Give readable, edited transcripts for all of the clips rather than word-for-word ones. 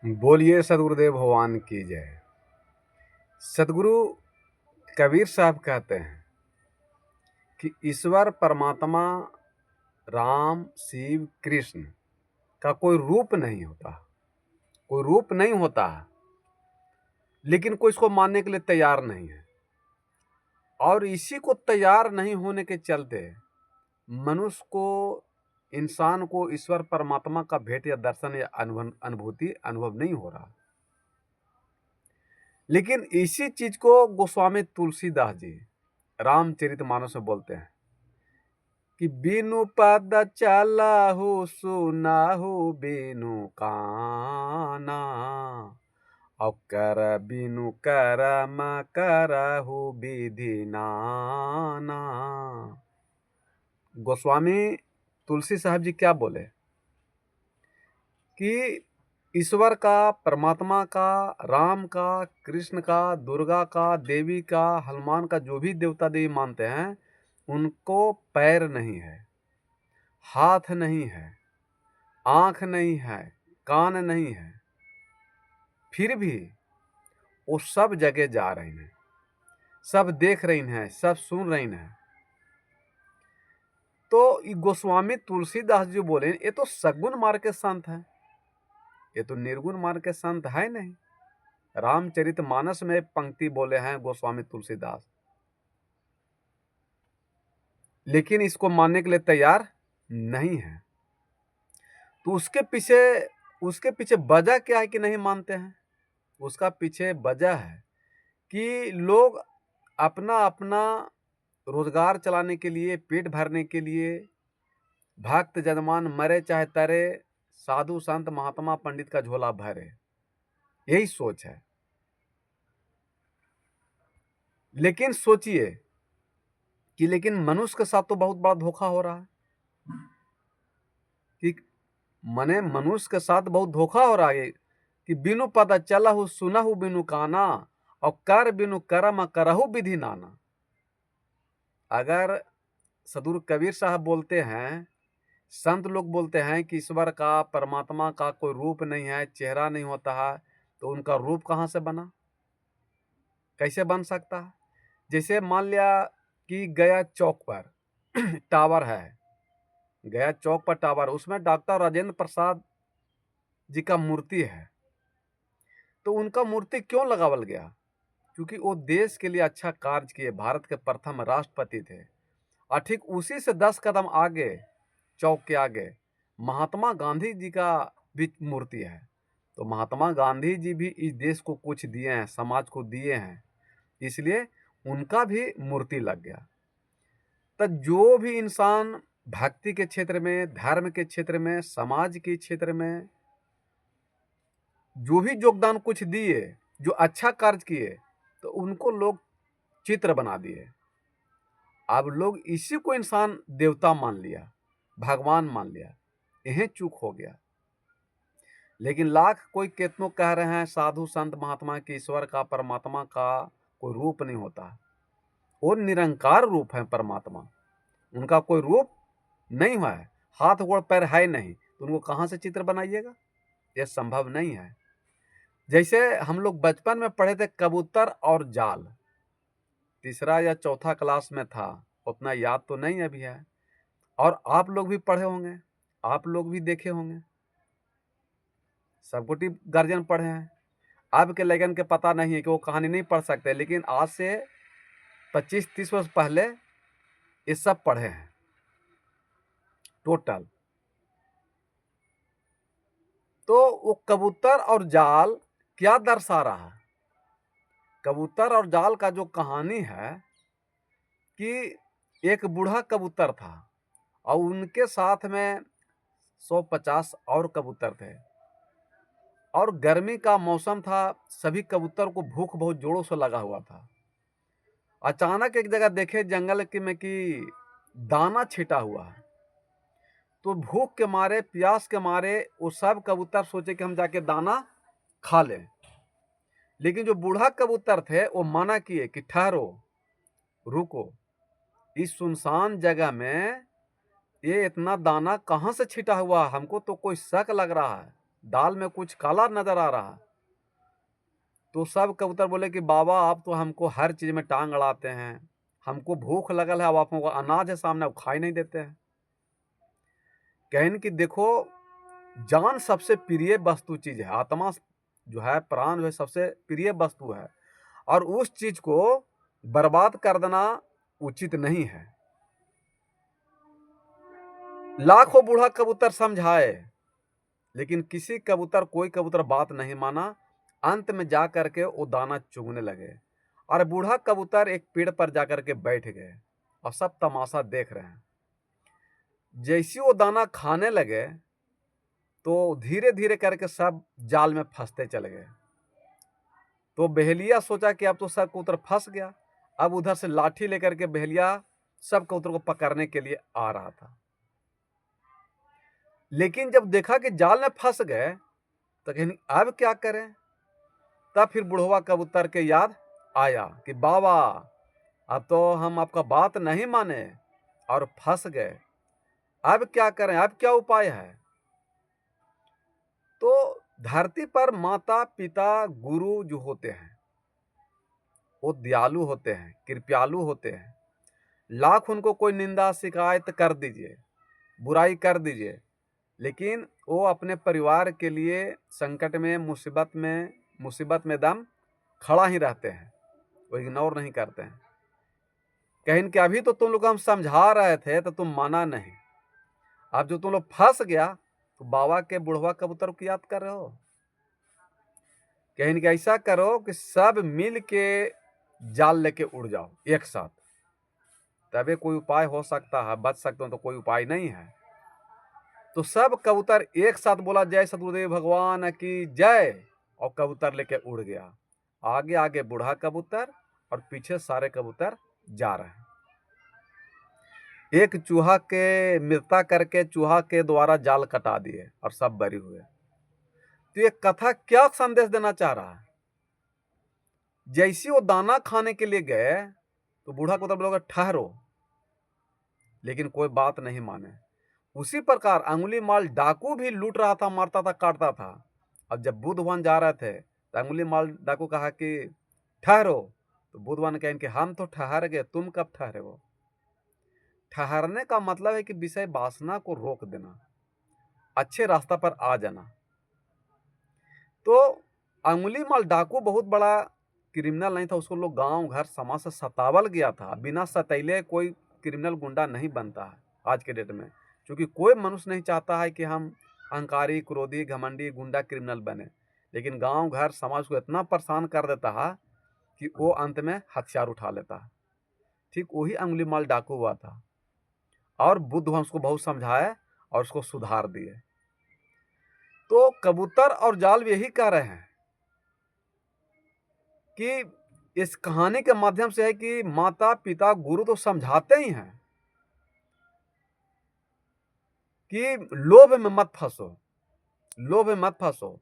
बोलिए सदगुरुदेव भगवान की जय। सदगुरु कबीर साहब कहते हैं कि ईश्वर परमात्मा राम शिव कृष्ण का कोई रूप नहीं होता, कोई रूप नहीं होता है, लेकिन कोई इसको मानने के लिए तैयार नहीं है। और इसी को तैयार नहीं होने के चलते मनुष्य को, इंसान को ईश्वर परमात्मा का भेंट या दर्शन या अनुभव नहीं हो रहा। लेकिन इसी चीज को गोस्वामी तुलसीदास जी रामचरितमानस में बोलते हैं कि बिनु पद चलहु सुनहु बिनु काना और कर बिनु करम करहु विधि नाना। गोस्वामी तुलसी साहब जी क्या बोले कि ईश्वर का, परमात्मा का, राम का, कृष्ण का, दुर्गा का, देवी का, हनुमान का, जो भी देवता देवी मानते हैं उनको पैर नहीं है, हाथ नहीं है, आंख नहीं है, कान नहीं है, फिर भी वो सब जगह जा रही हैं, सब देख रही हैं, सब सुन रही हैं। तो गोस्वामी तुलसीदास जी बोले ये तो सगुण मार्ग के संत हैं, ये तो निर्गुण मार्ग के संत है नहीं। रामचरितमानस में पंक्ति बोले हैं गोस्वामी तुलसीदास, लेकिन इसको मानने के लिए तैयार नहीं है। तो उसके पीछे वजह क्या है कि नहीं मानते हैं? उसका पीछे वजह है कि लोग अपना अपना रोजगार चलाने के लिए, पेट भरने के लिए, भक्त जजमान मरे चाहे तरे, साधु संत महात्मा पंडित का झोला भरे, यही सोच है। लेकिन सोचिए कि लेकिन मनुष्य के साथ तो बहुत बड़ा धोखा हो रहा है कि मनुष्य के साथ बहुत धोखा हो रहा है कि बिनु पता चलहु सुनहु बिनु काना और कर बिनु करम करहु विधि नाना। अगर सदगुरु कबीर साहब बोलते हैं, संत लोग बोलते हैं कि ईश्वर का, परमात्मा का कोई रूप नहीं है, चेहरा नहीं होता है, तो उनका रूप कहाँ से बना, कैसे बन सकता है? जैसे मान लिया कि गया चौक पर टावर है, गया चौक पर टावर, उसमें डॉक्टर राजेंद्र प्रसाद जी का मूर्ति है। तो उनका मूर्ति क्यों लगावल गया? क्योंकि वो देश के लिए अच्छा कार्य किए, भारत के प्रथम राष्ट्रपति थे। और ठीक उसी से 10 कदम आगे, चौक के आगे, महात्मा गांधी जी का भी मूर्ति है। तो महात्मा गांधी जी भी इस देश को कुछ दिए हैं, समाज को दिए हैं, इसलिए उनका भी मूर्ति लग गया। तो जो भी इंसान भक्ति के क्षेत्र में, धर्म के क्षेत्र में, समाज के क्षेत्र में जो भी योगदान कुछ दिए, जो अच्छा कार्य किए, तो उनको लोग चित्र बना दिए। अब लोग इसी को इंसान देवता मान लिया, भगवान मान लिया, यही चूक हो गया। लेकिन लाख कोई कितनों कह रहे हैं साधु संत महात्मा के ईश्वर का, परमात्मा का कोई रूप नहीं होता, वो निरंकार रूप है परमात्मा, उनका कोई रूप नहीं हुआ है, हाथ गोड़ पैर है नहीं, तो उनको कहाँ से चित्र बनाइएगा? यह संभव नहीं है। जैसे हम लोग बचपन में पढ़े थे कबूतर और जाल, तीसरा या चौथा क्लास में था, उतना याद तो नहीं अभी है। और आप लोग भी पढ़े होंगे, आप लोग भी देखे होंगे, सबकोटी गार्जियन पढ़े हैं। अब के लेकिन के पता नहीं है कि वो कहानी नहीं पढ़ सकते, लेकिन आज से 25-30 वर्ष पहले ये सब पढ़े हैं टोटल। तो वो कबूतर और जाल क्या दर्शा रहा है? कबूतर और जाल का जो कहानी है कि एक बूढ़ा कबूतर था और उनके साथ में 150 और कबूतर थे, और गर्मी का मौसम था, सभी कबूतर को भूख बहुत जोरों से लगा हुआ था। अचानक एक जगह देखे जंगल के में कि दाना छिटा हुआ है, तो भूख के मारे, प्यास के मारे वो सब कबूतर सोचे कि हम जाके दाना खा लें। लेकिन जो बूढ़ा कबूतर थे वो मना किए कि ठहरो, रुको, इस सुनसान जगह में ये इतना दाना कहाँ से छिटा हुआ, हमको तो कोई शक लग रहा है। दाल में कुछ काला नजर आ रहा। तो सब कबूतर बोले कि बाबा आप तो हमको हर चीज में टांग अड़ाते हैं, हमको भूख लगल है, अब आपको अनाज है सामने, अब खाई नहीं देते हैं। कहन कि देखो, जान सबसे प्रिय वस्तु चीज है, आत्मा जो है, प्राण जो है, सबसे प्रिय वस्तु है, और उस चीज को बर्बाद कर देना उचित नहीं है। लाखों बूढ़ा कबूतर समझाए, लेकिन किसी कबूतर, कोई कबूतर बात नहीं माना। अंत में जा करके वो दाना चुगने लगे, और बूढ़ा कबूतर एक पेड़ पर जाकर के बैठ गए और सब तमाशा देख रहे हैं। जैसे वो दाना खाने लगे तो धीरे धीरे करके सब जाल में फंसते चले गए। तो बहेलिया सोचा कि अब तो सब कबूतर फंस गया। अब उधर से लाठी लेकर के बहेलिया सब कबूतर को पकड़ने के लिए आ रहा था, लेकिन जब देखा कि जाल में फंस गए तो कहीं अब क्या करें। तब फिर बुढ़वा कबूतर के याद आया कि बाबा अब तो हम आपका बात नहीं माने और फंस गए, अब क्या करें, अब क्या उपाय है। तो धरती पर माता पिता गुरु जो होते हैं वो दयालु होते हैं, कृपालु होते हैं। लाख उनको कोई निंदा शिकायत कर दीजिए, बुराई कर दीजिए, लेकिन वो अपने परिवार के लिए संकट में, मुसीबत में दम खड़ा ही रहते हैं, वो इग्नोर नहीं करते हैं। कहीं कि अभी तो तुम लोग हम समझा रहे थे तो तुम माना नहीं, अब जो तुम लोग फंस गया तो बाबा के बुढ़वा कबूतर को याद कर रहे हो। कहीं कि ऐसा करो कि सब मिल के जाल लेके उड़ जाओ एक साथ, तभी कोई उपाय हो सकता है, बच सकते हो, तो कोई उपाय नहीं है। तो सब कबूतर एक साथ बोला जय सतगुरुदेव भगवान की जय, और कबूतर लेके उड़ गया। आगे आगे बूढ़ा कबूतर और पीछे सारे कबूतर जा रहे हैं। एक चूहा के मृत्यु करके चूहा के द्वारा जाल कटा दिए और सब बरी हुए। तो ये कथा क्या संदेश देना चाह रहा है। जैसे वो दाना खाने के लिए गए तो बूढ़ा कबूतर बोला ठहरो, लेकिन कोई बात नहीं माने। उसी प्रकार अंगुली माल डाकू भी लूट रहा था, मारता था, काटता था। अब जब बुद्धवान जा रहे थे तो अंगुली माल डाकू कहा कि ठहरो, तो बुद्धवान कहें कि हम तो ठहर गए, तुम कब ठहरे हो। ठहरने का मतलब है कि विषय वासना को रोक देना, अच्छे रास्ता पर आ जाना। तो अंगुली माल डाकू बहुत बड़ा क्रिमिनल नहीं था, उसको लोग गांव घर समाज से सतावल गया था। बिना सतैले कोई क्रिमिनल गुंडा नहीं बनता है आज के डेट में, क्योंकि कोई मनुष्य नहीं चाहता है कि हम अहंकारी, क्रोधी, घमंडी, गुंडा क्रिमिनल बने। लेकिन गांव घर समाज को इतना परेशान कर देता है कि वो अंत में हथियार उठा लेता है। ठीक वही अंगुली माल डाकू हुआ था, और बुद्ध उसको बहुत समझाए और उसको सुधार दिए। तो कबूतर और जाल भी यही कह रहे हैं कि इस कहानी के माध्यम से है कि माता पिता गुरु तो समझाते ही हैं कि लोभ में मत फंसो, लोभ में मत फंसो।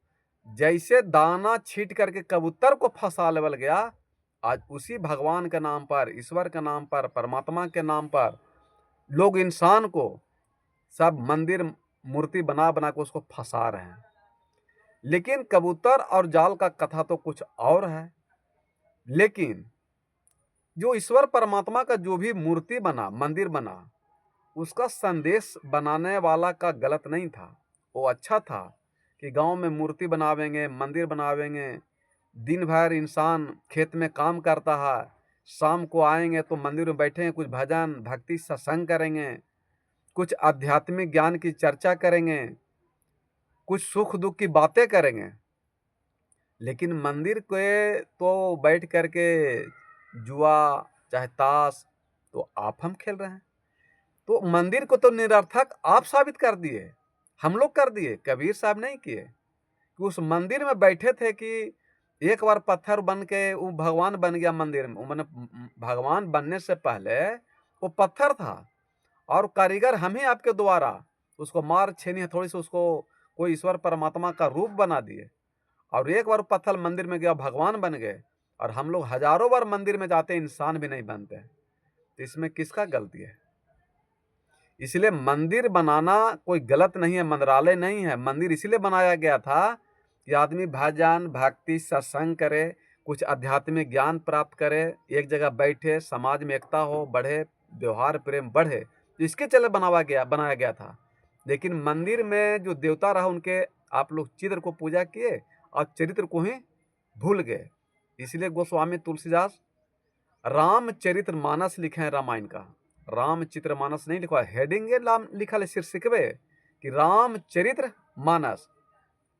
जैसे दाना छीट करके कबूतर को फंसा लेवल गया, आज उसी भगवान के नाम पर, ईश्वर के नाम पर, परमात्मा के नाम पर लोग इंसान को सब मंदिर मूर्ति बना बना के उसको फंसा रहे हैं। लेकिन कबूतर और जाल का कथा तो कुछ और है। लेकिन जो ईश्वर परमात्मा का जो भी मूर्ति बना, मंदिर बना, उसका संदेश बनाने वाला का गलत नहीं था, वो अच्छा था कि गांव में मूर्ति बनावेंगे, मंदिर बनावेंगे। दिन भर इंसान खेत में काम करता है, शाम को आएंगे तो मंदिर में बैठेंगे, कुछ भजन भक्ति सत्संग करेंगे, कुछ आध्यात्मिक ज्ञान की चर्चा करेंगे, कुछ सुख दुख की बातें करेंगे। लेकिन मंदिर के तो बैठ करके जुआ चाहे ताश तो आप हम खेल रहे हैं। तो मंदिर को तो निरर्थक आप साबित कर दिए, हम लोग कर दिए, कबीर साहब नहीं किए। कि उस मंदिर में बैठे थे कि एक बार पत्थर बन के वो भगवान बन गया मंदिर में। मैंने भगवान बनने से पहले वो पत्थर था, और कारीगर हम ही आपके द्वारा उसको मार छेनी हथौड़ी से उसको कोई ईश्वर परमात्मा का रूप बना दिए। और एक बार पत्थर मंदिर में गया, भगवान बन गए। और हम लोग हजारों बार मंदिर में जाते, इंसान भी नहीं बनते। तो इसमें किसका गलती है। इसलिए मंदिर बनाना कोई गलत नहीं है, मंदिरालय नहीं है। मंदिर इसलिए बनाया गया था कि आदमी भजन भक्ति सत्संग करे, कुछ आध्यात्मिक ज्ञान प्राप्त करे, एक जगह बैठे, समाज में एकता हो, बढ़े, व्यवहार प्रेम बढ़े, तो इसके चले बनाया गया था। लेकिन मंदिर में जो देवता रहा उनके आप लोग चित्र को पूजा किए और चरित्र को ही भूल गए। इसलिए गोस्वामी तुलसीदास रामचरित्र मानस लिखे हैं रामायण का, रामचित्र मानस नहीं लिखा, हेडिंग लिखा है शीर्षिकवे कि रामचरित्र मानस।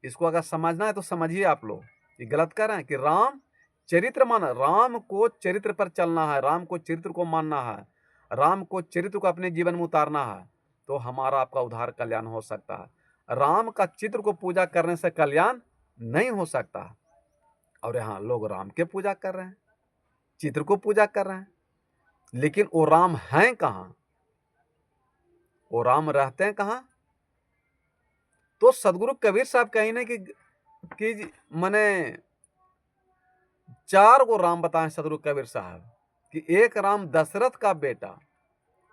इसको अगर समझना है तो समझिए आप लोग, ये गलत कर रहे हैं कि राम चरित्र मानस, राम को चरित्र पर चलना है, राम को चरित्र को मानना है, राम को चरित्र को अपने जीवन में उतारना है, तो हमारा आपका उद्धार कल्याण हो सकता है। राम का चित्र को पूजा करने से कल्याण नहीं हो सकता। और यहाँ लोग राम के पूजा कर रहे हैं, चित्र को पूजा कर रहे हैं, लेकिन वो राम हैं कहाँ, वो राम रहते हैं कहाँ? तो सदगुरु कबीर साहब कहीं ना कि मने 4 गो राम बताएं सदगुरु कबीर साहब कि एक राम दशरथ का बेटा,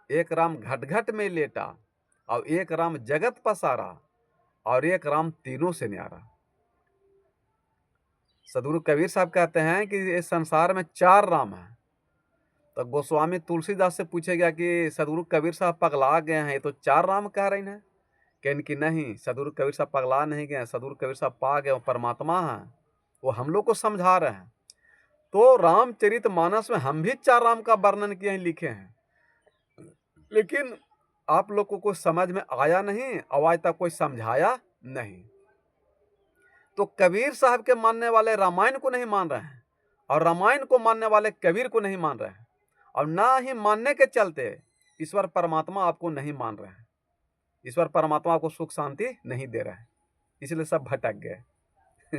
एक राम घट घट में लेटा, और एक राम जगत पसारा, और एक राम तीनों से न्यारा। सदगुरु कबीर साहब कहते हैं कि इस संसार में 4 राम हैं। तो गोस्वामी तुलसीदास से पूछे गया कि सदगुरु कबीर साहब पगला गए हैं, तो 4 राम कह रहे हैं? कहने की नहीं, सदगुरु कबीर साहब पगला नहीं गए, सदगुरु कबीर साहब पा गए, वो परमात्मा हैं, वो हम लोग को समझा रहे हैं। तो रामचरित मानस में हम भी 4 राम का वर्णन किए हैं, लिखे हैं, लेकिन आप लोग को कोई समझ में आया नहीं, और आज तक कोई समझाया नहीं। तो कबीर साहब के मानने वाले रामायण को नहीं मान रहे हैं, और रामायण को मानने वाले कबीर को नहीं मान रहे हैं, और ना ही मानने के चलते ईश्वर परमात्मा आपको नहीं मान रहे हैं। ईश्वर परमात्मा आपको सुख शांति नहीं दे रहा है, इसलिए सब भटक गए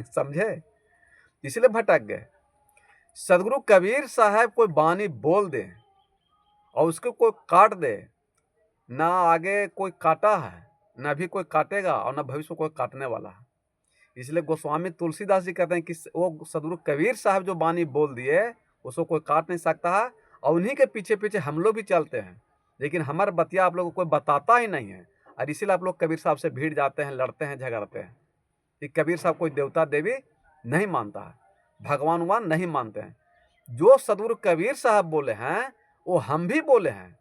समझे, इसलिए भटक गए। सदगुरु कबीर साहब कोई बानी बोल दे और उसको कोई काट दे, ना आगे कोई काटा है, ना भी कोई काटेगा, और ना भविष्य में कोई काटने वाला है। इसलिए गोस्वामी तुलसीदास जी कहते हैं कि वो सदगुरु कबीर साहब जो बानी बोल दिए उसको कोई काट नहीं सकता है, और उन्हीं के पीछे पीछे हम लोग भी चलते हैं, लेकिन हमारे बतिया आप लोगों को कोई बताता ही नहीं है, और इसीलिए आप लोग कबीर साहब से भीड़ जाते हैं, लड़ते हैं, झगड़ते हैं कि कबीर साहब कोई देवता देवी नहीं मानता है, भगवान उगवान नहीं मानते हैं। जो सदगुरु कबीर साहब बोले हैं वो हम भी बोले हैं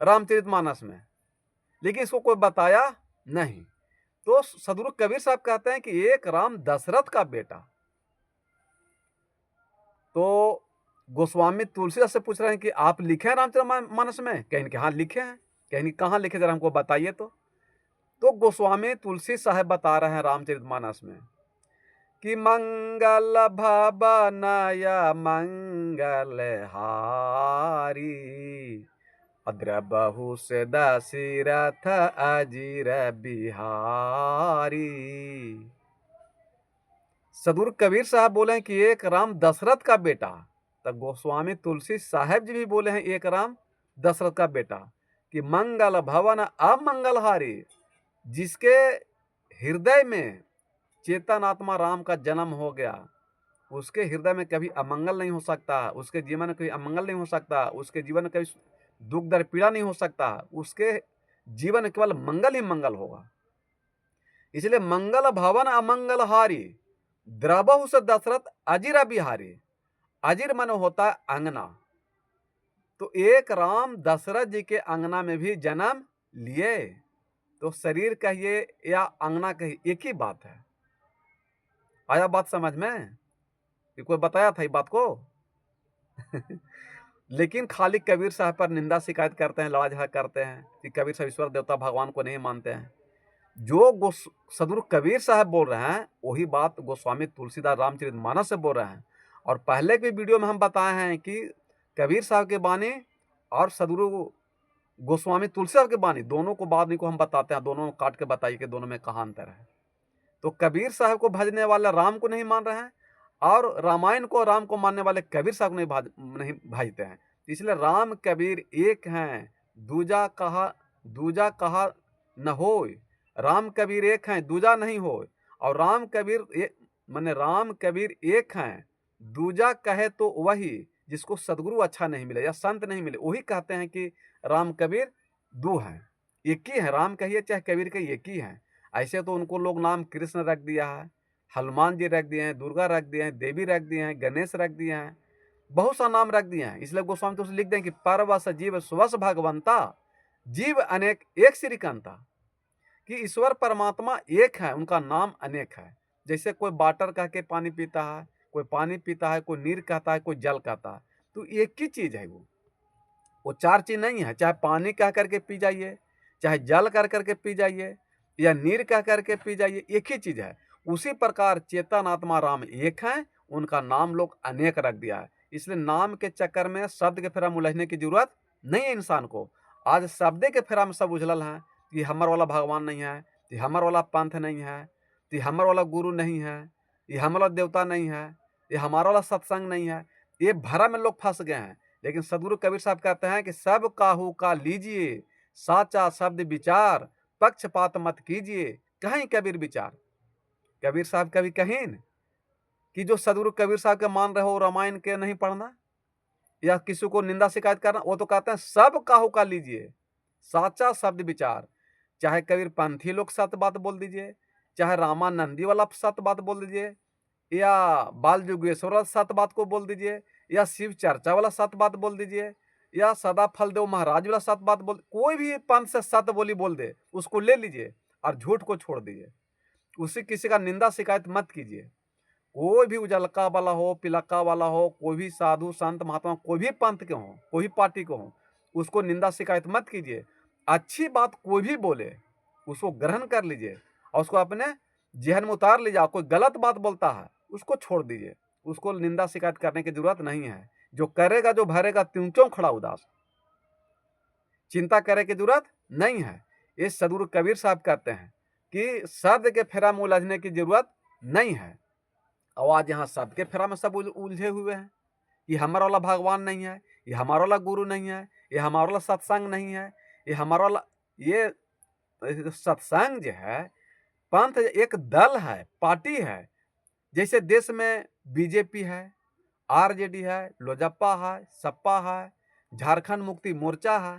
रामचरितमानस में, लेकिन इसको कोई बताया नहीं। तो सदगुरु कबीर साहब कहते हैं कि एक राम दशरथ का बेटा। तो गोस्वामी तुलसीदास से पूछ रहे हैं कि आप लिखे हैं रामचरितमानस में? कहें कि हाँ लिखे हैं। कहें कहाँ लिखे, जरा हमको बताइए। तो गोस्वामी तुलसी साहब बता रहे हैं रामचरितमानस में कि मंगल भवनया मंगल हारी, द्रबहु से दशरथ अजीर बिहारी। सदगुरु कबीर साहब बोले हैं कि एक राम दशरथ का बेटा। तब गोस्वामी तुलसी साहब जी भी बोले हैं एक राम दशरथ का बेटा, कि मंगल भवन अमंगलहारी, जिसके हृदय में चेतन आत्मा राम का जन्म हो गया, उसके हृदय में कभी अमंगल नहीं हो सकता, उसके जीवन में कभी अमंगल नहीं हो सकता, उसके जीवन में कभी दुख दर्द पीड़ा नहीं हो सकता, उसके जीवन में केवल मंगल ही मंगल होगा। इसलिए मंगल भवन अमंगलहारी, द्रबहु से दशरथ अजीर बिहारी। अजीर मन होता है अंगना, तो एक राम दशरथ जी के अंगना में भी जन्म लिए। तो शरीर कहिए या अंगना कहिए एक ही बात है। आया बात समझ में? कि कोई बताया था ये बात को लेकिन खाली कबीर साहब पर निंदा शिकायत करते हैं, लड़ा झगड़ा करते हैं कि कबीर साहब ईश्वर देवता भगवान को नहीं मानते हैं। जो सदगुरु कबीर साहब बोल रहे हैं वही बात गोस्वामी तुलसीदास रामचरितमानस से बोल रहे हैं। और पहले की वीडियो में हम बताए हैं कि कबीर साहब के बानी और सदगुरु गोस्वामी तुलसी साहब के बानी, दोनों को बानी को हम बताते हैं, दोनों काट के बताइए कि दोनों में कहाँ अंतर है। तो कबीर साहब को भजने वाले राम को नहीं मान रहे हैं, और रामायण को राम को मानने वाले कबीर साहब नहीं भाजते हैं। इसलिए राम कबीर एक हैं, दूजा कहा न होय। राम कबीर एक हैं, दूजा नहीं हो। और राम कबीर एक हैं, दूजा कहे तो वही जिसको सदगुरु अच्छा नहीं मिले या संत नहीं मिले, वही कहते हैं कि राम कबीर दो हैं, एक ही है, राम कहिए चाहे कबीर कहिए एक ही हैं। ऐसे तो उनको लोग नाम कृष्ण रख दिया है, हनुमान जी रख दिए हैं, दुर्गा रख दिए हैं, देवी रख दिए हैं, गणेश रख दिए हैं, बहुत सा नाम रख दिए हैं। इसलिए गोस्वामी तो लिख दें कि परवश जीव स्वस भगवंता, जीव अनेक एक श्रीकांता, कि ईश्वर परमात्मा एक है, उनका नाम अनेक है। जैसे कोई वाटर कह के पानी पीता है, कोई पानी पीता है, कोई नीर कहता है, कोई जल कहता है, तो एक ही चीज है वो चार चीज नहीं है। चाहे पानी कह करके पी जाइए, चाहे जल कर करके पी जाइए, या नीर कह करके पी जाइए, एक ही चीज है। उसी प्रकार चेतन आत्मा राम एक है, उनका नाम लोग अनेक रख दिया है। इसलिए नाम के चक्कर में शब्द के फेरा में उलझने की जरूरत नहीं है इंसान को। आज शब्द के फेरा में सब उछलल है कि हमर वाला भगवान नहीं है, कि हमर वाला पंथ नहीं है, कि हमर वाला गुरु नहीं है, ये हमर वाला देवता नहीं है, ये हमारा वाला सत्संग नहीं है। ये भरा में लोग फंस गए हैं। लेकिन सदगुरु कबीर साहब कहते हैं कि सब काहू का लीजिए, साचा शब्द विचार, पक्षपात मत कीजिए, कहीं कबीर विचार। कबीर साहब कभी कहीं कि जो सदगुरु कबीर साहब के मान रहे हो रामायण के नहीं पढ़ना या किसी को निंदा शिकायत करना, वो तो कहते हैं सब काहू का लीजिए, साचा शब्द विचार। चाहे कबीर पंथी लोग सत्य बात बोल दीजिए, चाहे रामानंदी वाला सत्य बात बोल दीजिए, या बाल युगेश्वर वाला सत्य बात को बोल दीजिए, या शिव चर्चा वाला सत्य बात बोल दीजिए, या सदा फलदेव महाराज वाला सत्य बात बोल, कोई भी पंथ से सत्य बोली बोल दे उसको ले लीजिए और झूठ को छोड़ दीजिए। उसी किसी का निंदा शिकायत मत कीजिए। कोई भी उजलका वाला हो, पिलक्का वाला हो, कोई भी साधु संत महात्मा, कोई भी पंथ के हो, कोई भी पार्टी को हो, उसको निंदा शिकायत मत कीजिए। अच्छी बात कोई भी बोले उसको ग्रहण कर लीजिए और उसको अपने जहन में उतार लीजिए। कोई गलत बात बोलता है उसको छोड़ दीजिए, उसको निंदा शिकायत करने की जरूरत नहीं है। जो करेगा जो भरेगा त्यों क्यों खड़ा उदास, चिंता करे की जरूरत नहीं है। ये सदगुरु कबीर साहब कहते हैं कि शब्द के फेरा में उलझने की जरूरत नहीं है। और आज यहाँ शब्द के फेरा में सब उलझे हुए हैं। ये हमारा वाला भगवान नहीं है, ये हमारा वाला गुरु नहीं है, ये हमारा वाला सत्संग नहीं है, ये हमारा वाला, ये सत्संग जो है, पंथ एक दल है, पार्टी है। जैसे देश में बीजेपी है, आरजेडी है, लोजपा है, सपा है, झारखंड मुक्ति मोर्चा है,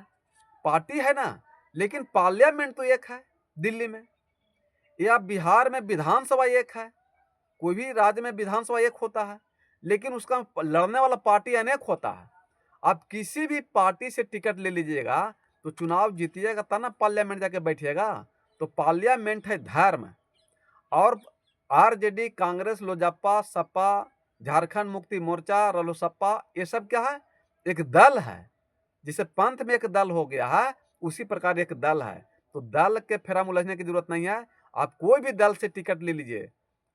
पार्टी है ना। लेकिन पार्लियामेंट तो एक है दिल्ली में, या बिहार में विधानसभा एक है। कोई भी राज्य में विधानसभा एक होता है, लेकिन उसका लड़ने वाला पार्टी अनेक होता है। आप किसी भी पार्टी से टिकट ले लीजिएगा तो चुनाव जीतिएगा तब ना पार्लियामेंट जाके बैठिएगा। तो पार्लियामेंट है धर्म, और आरजेडी, कांग्रेस, लोजपा, सपा, झारखंड मुक्ति मोर्चा, रलोसपा, ये सब क्या है? एक दल है। जिसे पंथ में एक दल हो गया है, उसी प्रकार एक दल है। तो दल के फेरा में उलझने की जरूरत नहीं है। आप कोई भी दल से टिकट ले लीजिए,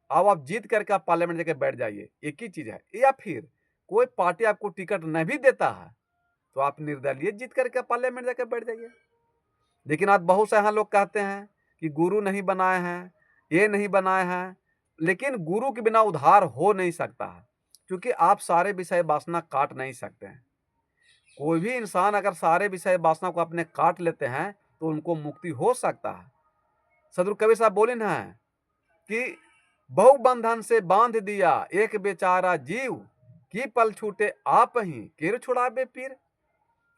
अब आप जीत करके आप पार्लियामेंट जाके बैठ जाइए, एक ही चीज है। या फिर कोई पार्टी आपको टिकट नहीं भी देता है तो आप निर्दलीय जीत करके पार्लियामेंट जाके बैठ जाइए। लेकिन आज बहुत से यहाँ लोग कहते हैं कि गुरु नहीं बनाए हैं, ये नहीं बनाए हैं। लेकिन गुरु के बिना उद्धार हो नहीं सकता है, क्योंकि आप सारे विषय वासना काट नहीं सकते हैं। कोई भी इंसान अगर सारे विषय वासना को अपने काट लेते हैं तो उनको मुक्ति हो सकता है। सदगुरु कबीर साहब बोले ना कि बहु बंधन से बांध दिया एक बेचारा जीव, की पल छूटे आप ही किर छुड़ावे पीर।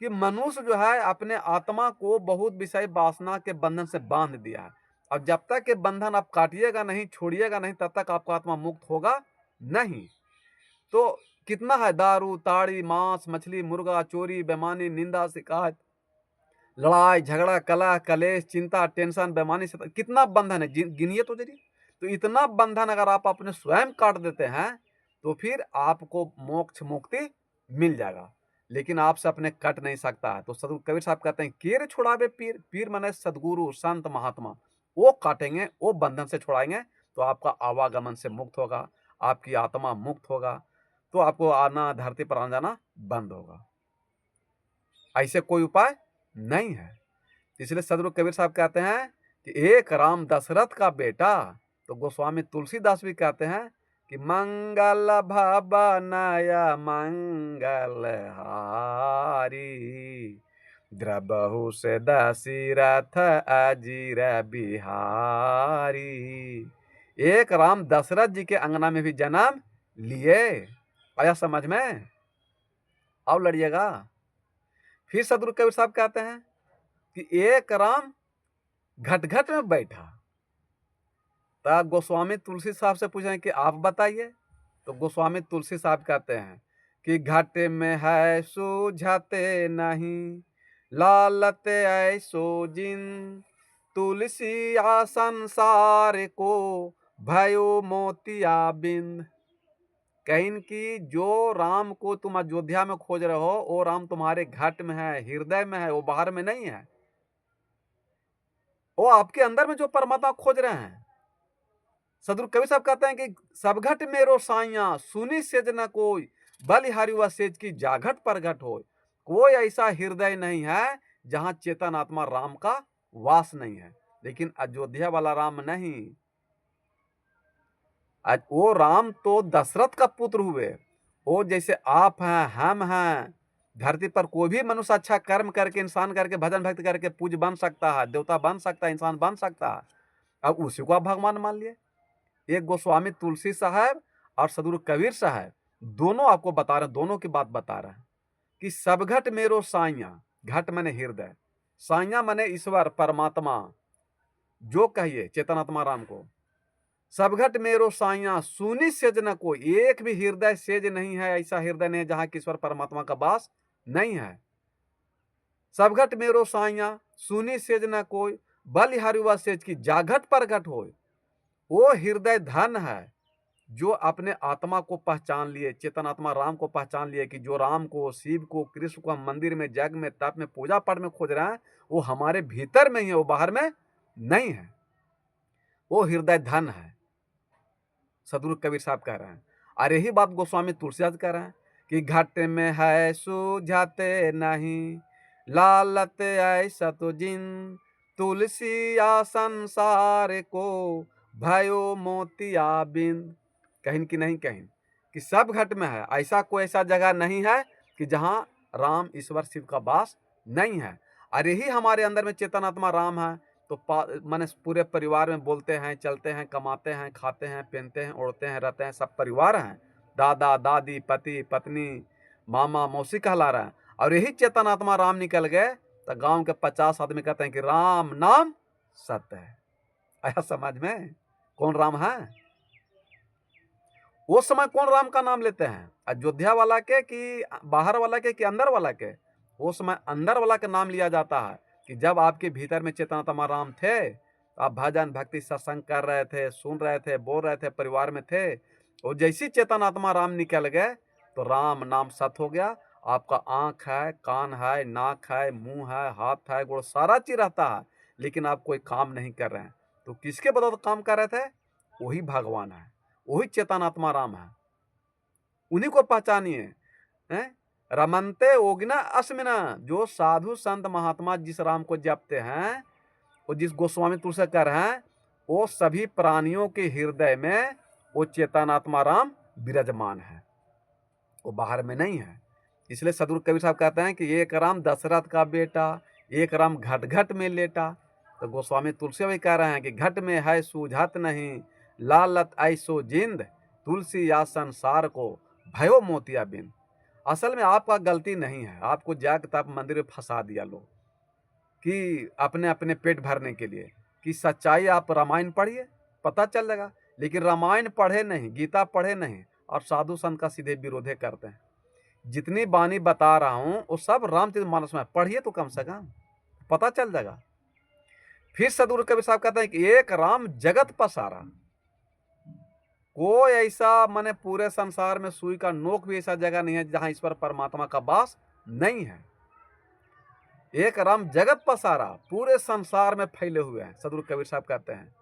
कि मनुष्य जो है अपने आत्मा को बहुत विषय वासना के बंधन से बांध दिया है। अब जब तक के बंधन आप काटिएगा नहीं, छोड़िएगा नहीं, तब तक आपका आत्मा मुक्त होगा नहीं। तो कितना है दारू, ताड़ी, मांस, मछली, मुर्गा, चोरी, बेईमानी, निंदा, शिकायत, लड़ाई झगड़ा, कलह, कलेश, चिंता, टेंशन, बेईमानी से कितना बंधन है, गिनिए तो जरिए। तो इतना बंधन अगर आप अपने स्वयं काट देते हैं तो फिर आपको मोक्ष मुक्ति मिल जाएगा। लेकिन आपसे अपने कट नहीं सकता है। तो सदगुरु कबीर साहब कहते हैं केर छुड़ावे पीर। पीर माने सदगुरु, संत, महात्मा, वो काटेंगे, वो बंधन से छुड़ाएंगे तो आपका आवागमन से मुक्त होगा, आपकी आत्मा मुक्त होगा, तो आपको आना, धरती पर आना जाना बंद होगा। ऐसे कोई उपाय नहीं है। इसलिए सदगुरु कबीर साहब कहते हैं कि एक राम दशरथ का बेटा। तो गोस्वामी तुलसीदास भी कहते हैं कि मंगल भवनया मंगल हारी, द्रबहु से दशरथ अजीर बिहारी। एक राम दशरथ जी के अंगना में भी जन्म लिए। आया समझ में? अब लड़िएगा फिर सदगुरु कबीर साहब कहते हैं कि एक राम घट घट में बैठा। तब गोस्वामी तुलसी साहब से पूछे कि आप बताइए। तो गोस्वामी तुलसी साहब कहते हैं कि घट में है सूझते नहीं, लालत ऐसो जिन, तुलसी आ संसार को भयो मोतिया बिंद। कहीं कि जो राम को तुम अयोध्या में खोज रहे हो वो राम तुम्हारे घट में है, हृदय में है, वो बाहर में नहीं है। वो आपके अंदर में जो परमात्मा खोज रहे हैं। सदगुरु कबीर साहब कहते हैं कि सब घट मेरो साइया, सुनी सेज न कोई, बलिहारी व सेज की जाघट परघट हो। कोई ऐसा हृदय नहीं है जहां चेतन आत्मा राम का वास नहीं है। लेकिन अयोध्या वाला राम नहीं, आज वो राम तो दशरथ का पुत्र हुए। वो जैसे आप हैं, हम हैं, धरती पर कोई भी मनुष्य अच्छा कर्म करके, इंसान करके, भजन भक्ति करके पूज्य बन सकता है, देवता बन सकता है, इंसान बन सकता है। अब उसी को आप भगवान मान लिए। एक गोस्वामी तुलसी साहब और सदगुरु कबीर साहब दोनों आपको बता रहे हैं, दोनों की बात बता रहे हैं कि सब घट मेरो साइया, घट माने हृदय, साइया माने ईश्वर परमात्मा, जो कहिए चेतनात्मा राम को। सब घट मेरो साइया, सुनी सेज न कोई, एक भी हृदय सेज नहीं है, ऐसा हृदय नहीं है जहां ईश्वर परमात्मा का वास नहीं है। सब घट मेरो साइया, सुनी सेज न कोई, बलिहारी व सेज की जाघट परघट होय। वो हृदय धन है जो अपने आत्मा को पहचान लिए, चेतन आत्मा राम को पहचान लिए कि जो राम को, शिव को, कृष्ण को हम मंदिर में, जग में, तप में, पूजा पाठ में खोज रहे हैं, वो हमारे भीतर में ही है, वो बाहर में नहीं है। वो हृदय धन है, सदगुरु कबीर साहब कह रहे हैं। और यही बात गोस्वामी तुलसीदास कह रहे हैं कि घट में है सूझते नहीं, लालत ऐसा तो जिन, तुलसी आ संसार को भयो मोतिया बिंद। कहीं कि नहीं कहीं कि सब घट में है, ऐसा कोई ऐसा जगह नहीं है कि जहां राम ईश्वर शिव का वास नहीं है। और यही हमारे अंदर में चेतन आत्मा राम है। तो माने पूरे परिवार में बोलते हैं, चलते हैं, कमाते हैं, खाते हैं, पहनते हैं, ओढ़ते हैं, रहते हैं, सब परिवार हैं, दादा दादी, पति पत्नी, मामा मौसी कहला रहे हैं। और यही चेतन आत्मा राम निकल गए तो गांव के 50 आदमी कहते हैं कि राम नाम सत्य है। आया समझ में कौन राम है? वो समय कौन राम का नाम लेते हैं? अयोध्या वाला के कि बाहर वाला के कि अंदर वाला के? वो समय अंदर वाला का नाम लिया जाता है कि जब आपके भीतर में चेतनात्मा राम थे, आप भजन भक्ति सत्संग कर रहे थे, सुन रहे थे, बोल रहे थे, परिवार में थे, और जैसी चेतनात्मा राम निकल गए तो राम नाम सत हो गया। आपका आंख है, कान है, नाक है, मुंह है, हाथ है, गोड़, सारा चीज रहता है, लेकिन आप कोई काम नहीं कर रहे हैं। तो किसके बदौलत काम कर रहे थे? वही भगवान है, वही चेतनात्मा राम है, उन्हीं को पहचानिए। हैं रमनते ओगिना अस्मिना, जो साधु संत महात्मा जिस राम को जपते हैं, वो जिस गोस्वामी तुलसी कर हैं, वो सभी प्राणियों के हृदय में वो चेतनात्मा राम विराजमान है, वो बाहर में नहीं है। इसलिए सदगुरु कबीर साहब कहते हैं कि एक राम दशरथ का बेटा, एक राम घट घट में लेटा। तो गोस्वामी तुलसी भी कह रहे हैं कि घट में है सूझत नहीं, लालत ऐसो जिंद, तुलसी या संसार को भयो मोतिया बिंद। असल में आपका गलती नहीं है, आपको जाग तप मंदिर में फंसा दिया लोग कि अपने अपने पेट भरने के लिए। कि सच्चाई आप रामायण पढ़िए, पता चल जाएगा। लेकिन रामायण पढ़े नहीं, गीता पढ़े नहीं, और साधु संत का सीधे विरोधे करते हैं। जितनी बानी बता रहा हूं वो सब रामचरितमानस में पढ़िए तो कम से कम पता चल जाएगा। फिर सदगुरु कबीर साहब कहते हैं कि एक राम जगत पसारा। कोई ऐसा माने पूरे संसार में सुई का नोक भी ऐसा जगह नहीं है जहां ईश्वर परमात्मा का वास नहीं है। एक राम जगत पसारा, पूरे संसार में फैले हुए हैं, सदगुरु कबीर साहब कहते हैं।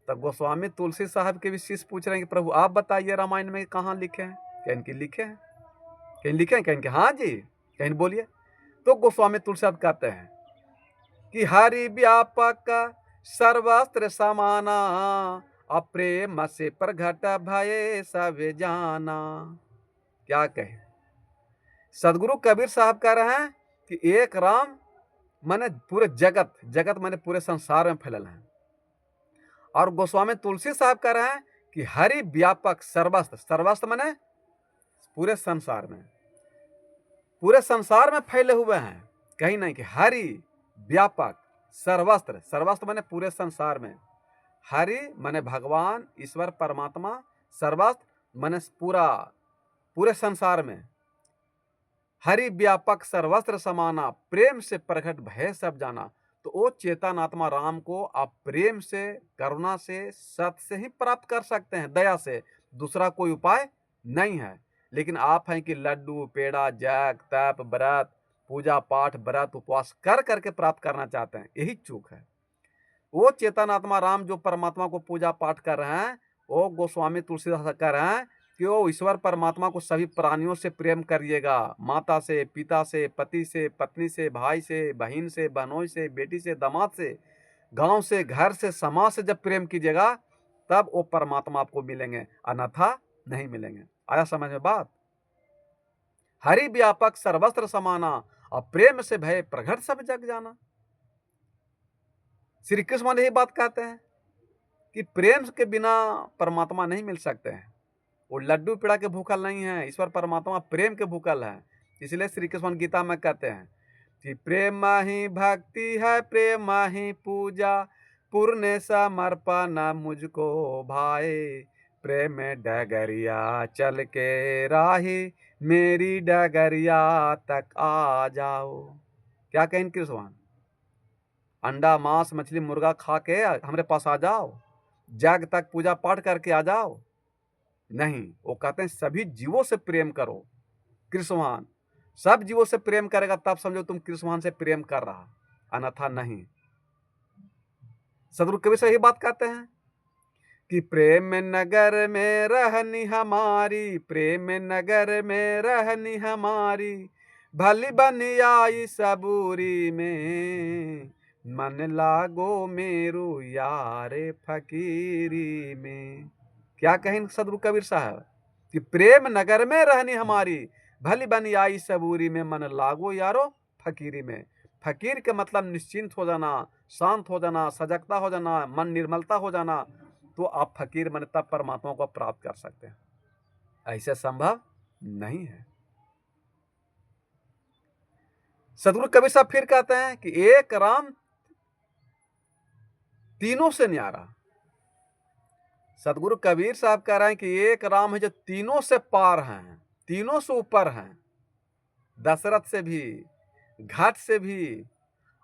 तब गोस्वामी तुलसी साहब के भी शिष्य पूछ रहे हैं कि प्रभु आप बताइए रामायण में कहाँ लिखे हैं? कहीं के लिखे हैं, कहीं लिखे हैं, कहीं के हाँ जी, कहीं बोलिए। तो गोस्वामी तुलसी साहब कहते हैं कि हरि व्यापक सर्वस्त्र समाना, अप्रेम से प्रगट भये सब जाना। क्या कहे? सदगुरु कबीर साहब कह रहे हैं कि एक राम माने पूरे जगत, जगत माने पूरे संसार में फैलल है। और गोस्वामी तुलसी साहब कह रहे हैं कि हरि व्यापक सर्वस्त्र, सर्वस्त्र माने पूरे संसार में, पूरे संसार में फैले हुए हैं, कहीं नहीं कि हरि व्यापक सर्वस्त्र, सर्वस्त्र माने पूरे संसार में, हरि माने भगवान ईश्वर परमात्मा, सर्वस्त्र माने पूरा पूरे संसार में, हरि व्यापक सर्वस्त्र समाना, प्रेम से प्रकट भय सब जाना। तो वो चेतन आत्मा राम को आप प्रेम से, करुणा से, सत्य से ही प्राप्त कर सकते हैं, दया से, दूसरा कोई उपाय नहीं है। लेकिन आप हैं कि लड्डू पेड़ा जग तप व्रत पूजा पाठ व्रत उपवास कर करके प्राप्त करना चाहते हैं, यही चूक है। वो चेतन आत्मा राम जो परमात्मा को पूजा पाठ कर रहे हैं, वो गोस्वामी तुलसीदास कह रहे हैं कि वो ईश्वर परमात्मा को सभी प्राणियों से प्रेम करिएगा, माता से, पिता से, पति से, पत्नी से, भाई से, बहन से, बहनोई से, बेटी से, दामाद से, गांव से, घर से, समाज से जब प्रेम कीजिएगा तब वो परमात्मा आपको मिलेंगे, अन्यथा नहीं मिलेंगे। आया समझ में बात? हरि व्यापक सर्वस्त्र समाना और प्रेम से भय प्रगट सब जग जाना। श्री कृष्ण यही बात कहते हैं कि प्रेम के बिना परमात्मा नहीं मिल सकते हैं। वो लड्डू पेड़ा के भूखल नहीं है, ईश्वर परमात्मा प्रेम के भूखल है। इसलिए श्री कृष्ण गीता में कहते हैं कि प्रेम ही भक्ति है, प्रेम ही पूजा, पूर्ण समर्पण मुझको भाए, प्रेम डगरिया चल के राही, मेरी डगरिया तक आ जाओ। क्या कहें कृष्ण? अंडा मांस मछली मुर्गा खा के हमारे पास आ जाओ, जग तक पूजा पाठ करके आ जाओ? नहीं, वो कहते हैं सभी जीवों से प्रेम करो। कृष्णवान सब जीवों से प्रेम करेगा तब समझो तुम कृष्णवान से प्रेम कर रहा, अन्यथा नहीं। सदगुरु कबीर से यही बात कहते हैं कि प्रेम नगर में रहनी हमारी, प्रेम नगर में रहनी हमारी, भली बनी आई सबूरी में, मन लागो मेरू यारे फकीरी में। क्या कहें सदगुरु कबीर साहब कि प्रेम नगर में रहनी हमारी, भली बनी आई सबूरी में, मन लागो यारो फकीरी में। फकीर के मतलब निश्चिंत हो जाना, शांत हो जाना, सजगता हो जाना, मन निर्मलता हो जाना। तो आप फकीर बने तब परमात्मा को प्राप्त कर सकते हैं, ऐसे संभव नहीं है। सदगुरु कबीर साहब फिर कहते हैं कि एक राम तीनों से न्यारा। सदगुरु कबीर साहब कह रहे हैं कि एक राम है जो तीनों से पार हैं, तीनों से ऊपर हैं, दशरथ से भी, घाट से भी,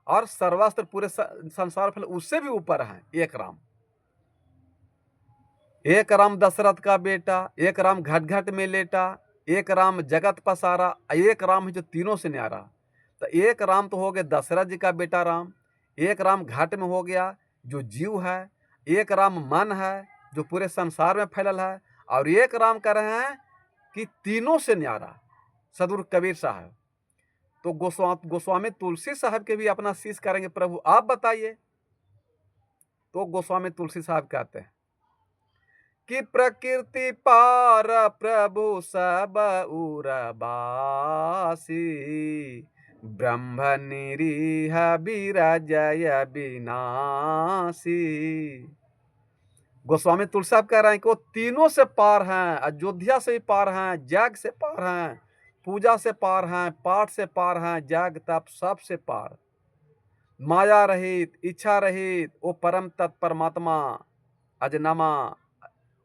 और सर्वस्त्र पूरे संसार फल उससे भी ऊपर हैं। एक राम, एक राम दशरथ का बेटा, एक राम घट घट में लेटा, एक राम जगत पसारा, एक राम है जो तीनों से न्यारा। तो एक राम तो हो गया दशरथ जी का बेटा राम, एक राम घाट में हो गया जो जीव है, एक राम मन है जो पूरे संसार में फैलल है, और एक राम कह रहे हैं कि तीनों से न्यारा सदगुरु कबीर साहब। तो गोस्वामी तुलसी साहब के भी अपना शीश करेंगे, प्रभु आप बताइए। तो गोस्वामी तुलसी साहब कहते हैं कि प्रकृति पार प्रभु सब उरबासी, ब्रह्म निरीह विरजय विनाशी। गोस्वामी तुलसी साहब कह रहे हैं कि वो तीनों से पार हैं, अयोध्या से भी पार हैं, जग से पार हैं, पूजा से पार हैं, पाठ से पार हैं, जग तप सब से पार, माया रहित, इच्छा रहित, वो परम तत्परमात्मा अजन्मा,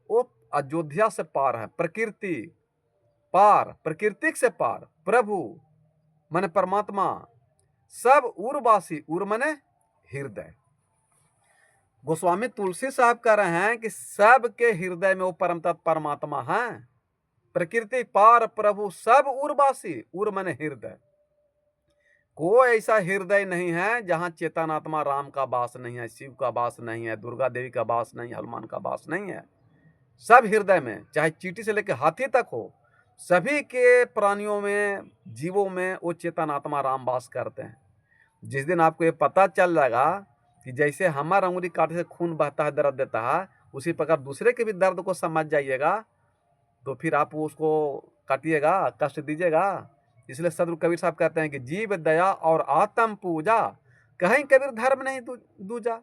वो अयोध्या से पार है, प्रकृति पार, प्रकृतिक से पार, प्रभु माने परमात्मा, सब उर्वासी, उर माने हृदय। गोस्वामी तुलसी साहब कह रहे हैं कि सबके हृदय में वो परम तत्व परमात्मा है, प्रकृति पार प्रभु सब उर्वासी, उर माने हृदय। कोई ऐसा हृदय नहीं है जहां चेतनात्मा राम का वास नहीं है, शिव का वास नहीं है, दुर्गा देवी का वास नहीं है, हनुमान का वास नहीं है। सब हृदय में, चाहे चींटी से लेकर हाथी तक हो, सभी के प्राणियों में, जीवों में वो चेतनात्मा राम वास करते हैं। जिस दिन आपको ये पता चल जाएगा कि जैसे हमारा अंगुली काटने से खून बहता है, दर्द देता है, उसी प्रकार दूसरे के भी दर्द को समझ जाइएगा, तो फिर आप उसको काटिएगा, कष्ट दीजिएगा। इसलिए सदगुरु कबीर साहब कहते हैं कि जीव दया और आत्म पूजा, कहीं कबीर धर्म नहीं दूजा।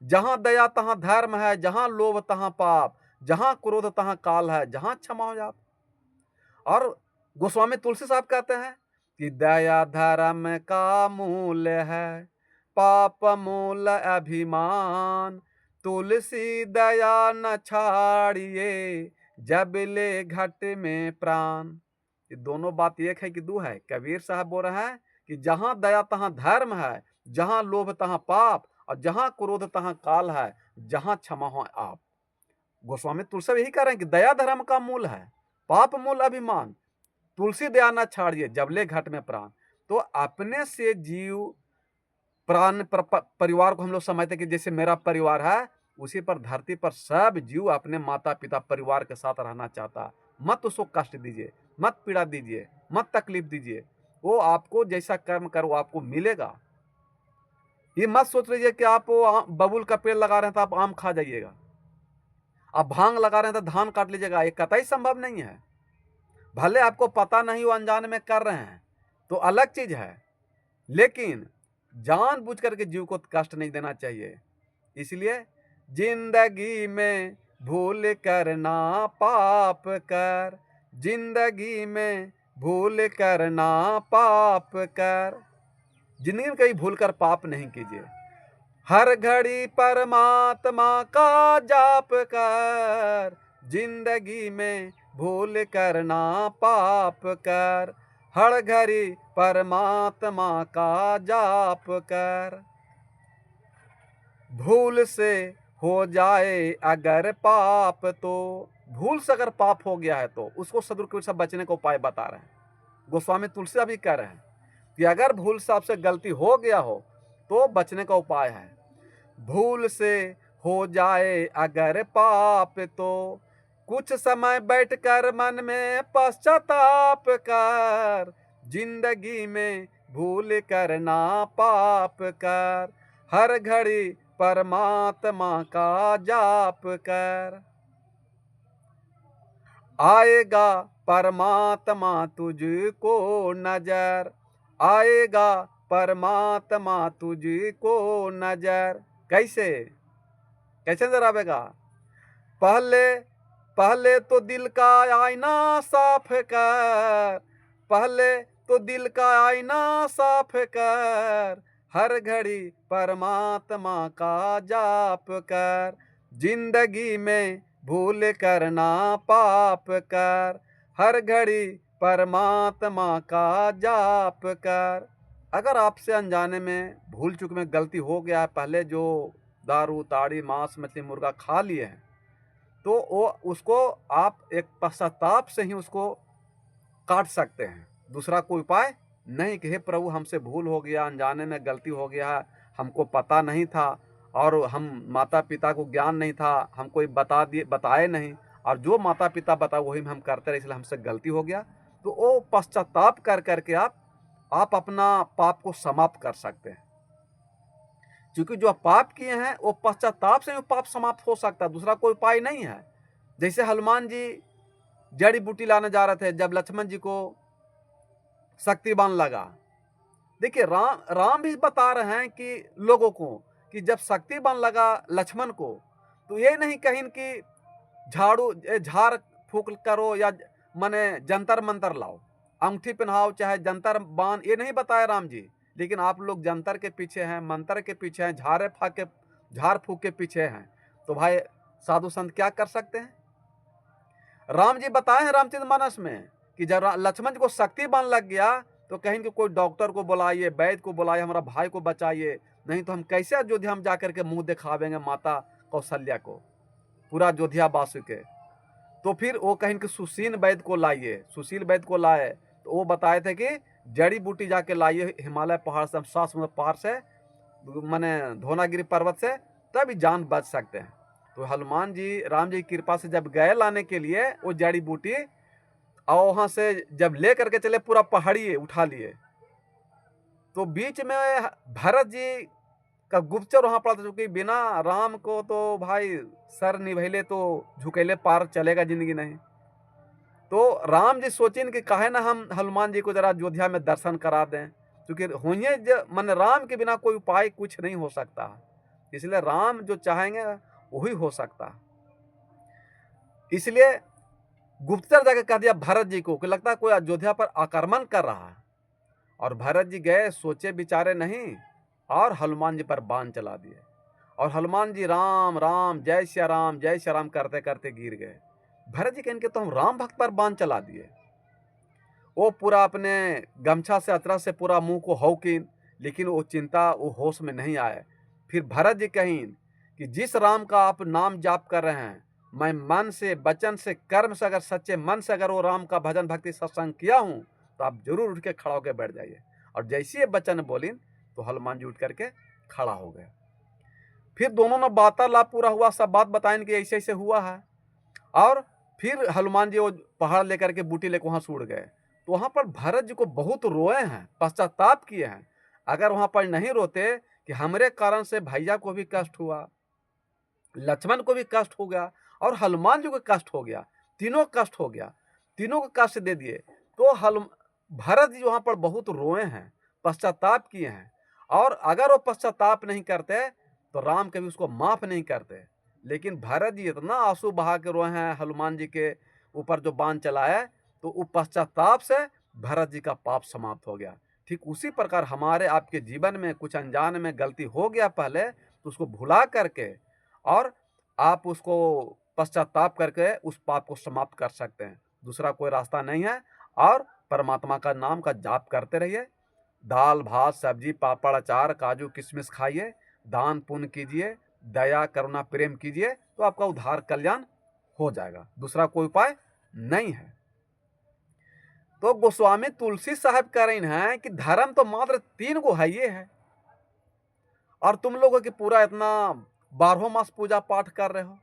जहां दया तहां धर्म है, जहां लोभ तहां पाप, जहां क्रोध तहां काल है, जहां क्षमा हो जाप। और गोस्वामी तुलसी साहब कहते हैं कि दया धर्म का मूल है, पाप मूल अभिमान। तुलसी दया न छाड़िए, जब ले घट में प्राण। ये दोनों बात एक है कि दो है? कबीर साहब बोल रहे हैं कि जहां दया तहां धर्म है, जहां लोभ तहां पाप, और जहां क्रोध तहां काल है, जहां क्षमा हो आप। गोस्वामी तुलसी यही कह रहे हैं कि दया धर्म का मूल है, पाप मूल अभिमान। तुलसी दया न छाड़िए, जबले घट में प्राण। तो अपने से जीव प्राण परिवार को हम लोग समझते कि जैसे मेरा परिवार है, उसी पर धरती पर सब जीव अपने माता पिता परिवार के साथ रहना चाहता। मत उसको कष्ट दीजिए, मत पीड़ा दीजिए, मत तकलीफ दीजिए। वो आपको जैसा कर्म करो आपको मिलेगा। ये मत सोच लीजिए कि आप बबूल का पेड़ लगा रहे हैं तो आप आम खा जाइएगा, आप भांग लगा रहे हैं तो धान काट लीजिएगा। ये कतई संभव नहीं है। भले आपको पता नहीं, वो अनजाने में कर रहे हैं तो अलग चीज है, लेकिन जानबूझ करके जीव को कष्ट नहीं देना चाहिए। इसलिए जिंदगी में भूल करना पाप कर, जिंदगी में भूल करना पाप कर। जिंदगी में कहीं भूल कर पाप नहीं कीजिए। हर घड़ी परमात्मा का जाप कर, जिंदगी में भूल करना पाप कर। हर घड़ी परमात्मा का जाप कर। भूल से हो जाए अगर पाप, तो भूल से अगर पाप हो गया है तो उसको सदुपयोग से बचने का उपाय बता रहे हैं। गोस्वामी तुलसी भी कह रहे हैं कि अगर भूल से आपसे गलती हो गया हो तो बचने का उपाय है। भूल से हो जाए अगर पाप, तो कुछ समय बैठकर मन में पश्चाताप कर। जिंदगी में भूल करना पाप कर, हर घड़ी परमात्मा का जाप कर। आएगा परमात्मा तुझको नजर, आएगा परमात्मा तुझको नजर। कैसे कैसे नजर आवेगा? पहले पहले तो दिल का आईना साफ कर, पहले तो दिल का आईना साफ कर। हर घड़ी परमात्मा का जाप कर। जिंदगी में भूल करना पाप कर, हर घड़ी परमात्मा का जाप कर। अगर आपसे अनजाने में भूल चूक में गलती हो गया है, पहले जो दारू ताड़ी मांस मछली मुर्गा खा लिए हैं, तो वो उसको आप एक पश्चाताप से ही उसको काट सकते हैं। दूसरा कोई उपाय नहीं कि हे प्रभु हमसे भूल हो गया, अनजाने में गलती हो गया, हमको पता नहीं था, और हम माता पिता को ज्ञान नहीं था, हम कोई बताए नहीं, और जो माता पिता बताए वही हम करते रहे, इसलिए हमसे गलती हो गया। तो वो पश्चाताप कर करके आप अपना पाप को समाप्त कर सकते हैं। क्योंकि जो पाप किए हैं वो पश्चाताप से पाप समाप्त हो सकता है, दूसरा कोई उपाय नहीं है। जैसे हनुमान जी जड़ी बूटी लाने जा रहे थे, जब लक्ष्मण जी को शक्तिबान लगा। देखिए राम भी बता रहे हैं कि लोगों को कि जब शक्तिबान लगा लक्ष्मण को, तो ये नहीं कहीं कि झाड़ फूक करो या माने जंतर मंतर लाओ, अंगूठी पहनाओ, चाहे जंतर बान, ये नहीं बताया राम जी। लेकिन आप लोग जंतर के पीछे हैं, मंत्र के पीछे हैं, झाड़ फूक के पीछे हैं। तो भाई साधु संत क्या कर सकते हैं? राम जी बताए हैं रामचरितमानस में कि जब लक्ष्मण जी को शक्तिबान लग गया तो कहीं कि कोई डॉक्टर को बुलाइए, वैद्य को बुलाइए, हमारा भाई को बचाइए, नहीं तो हम कैसे अयोध्या में जाकर के मुंह दिखावेंगे माता कौशल्या को, पूरा अयोध्या वासी के। तो फिर वो कहीं कि सुशील वैद्य को लाइए, सुशील वैद्य को लाए, तो वो बताए थे कि जड़ी बूटी जाके लाइए हिमालय पहाड़ से, 7 समुद्र पार से, माने धौनागिरी पर्वत से, तभी जान बच सकते हैं। तो हनुमान जी राम जी की कृपा से जब गए लाने के लिए वो जड़ी बूटी, और वहां से जब ले करके चले पूरा पहाड़ी उठा लिए, तो बीच में भरत जी का गुप्तचर वहां पड़ा था, क्योंकि बिना राम को तो भाई सर निभैले तो झुकेले पार चलेगा जिंदगी नहीं। तो राम जी सोचें कि काहे ना हम हनुमान जी को जरा अयोध्या में दर्शन करा दें, क्योंकि हुई मन राम के बिना कोई उपाय कुछ नहीं हो सकता, इसलिए राम जो चाहेंगे वही हो सकता। इसलिए गुप्तचर जाके कह दिया भरत जी को कि लगता है कोई अयोध्या पर आक्रमण कर रहा है, और भरत जी गए, सोचे विचारे नहीं, और हनुमान जी पर बाण चला दिए। और हनुमान जी राम राम जय श्री राम करते करते गिर गए। भरत जी कहें कि तो हम राम भक्त पर बाण चला दिए। वो पूरा अपने गमछा से अतरा से पूरा मुंह को हौकीन, लेकिन वो चिंता, वो होश में नहीं आए। फिर भरत जी कहीं कि जिस राम का आप नाम जाप कर रहे हैं, मैं मन से, वचन से, कर्म से, अगर सच्चे मन से अगर वो राम का भजन भक्ति सत्संग किया हूं, तो आप जरूर उठ के खड़ा होकर बैठ जाइए। और जैसे ये वचन बोली तो हनुमान जी उठ करके खड़ा हो गए। फिर दोनों ने वार्तालाप पूरा हुआ, सब बात बताएं कि ऐसे ऐसे हुआ है। और फिर हनुमान जी वो पहाड़ लेकर के बूटी लेकर वहां से उड़ गए। तो वहां पर भरत जी को बहुत रोए हैं, पश्चाताप किए हैं। अगर वहां पर नहीं रोते कि हमरे कारण से भैया को भी कष्ट हुआ, लक्ष्मण को भी कष्ट हो गया, और हनुमान जी को कष्ट हो गया, तीनों कष्ट हो गया, तीनों को कष्ट दे दिए, तो भरत जी वहां पर बहुत रोए हैं, पश्चाताप किए हैं। और अगर वो पश्चाताप नहीं करते तो राम कभी उसको माफ नहीं करते। लेकिन भरत जी इतना आंसू बहा के रोए हैं हनुमान जी के ऊपर जो बाण चलाए, तो वो पश्चाताप से भरत जी का पाप समाप्त हो गया। ठीक उसी प्रकार हमारे आपके जीवन में कुछ अनजान में गलती हो गया पहले, तो उसको भुला करके और आप उसको पश्चाताप करके उस पाप को समाप्त कर सकते हैं। दूसरा कोई रास्ता नहीं है। और परमात्मा का नाम का जाप करते रहिए। दाल भात सब्जी पापड़ अचार काजू किशमिश खाइए, दान पुण्य कीजिए, दया करुणा प्रेम कीजिए, तो आपका उद्धार कल्याण हो जाएगा। दूसरा कोई उपाय नहीं है। तो गोस्वामी तुलसी साहब कह रही हैं कि धर्म तो मात्र 3 गो है ये है, और तुम लोगों की पूरा इतना 12 मास पूजा पाठ कर रहे हो।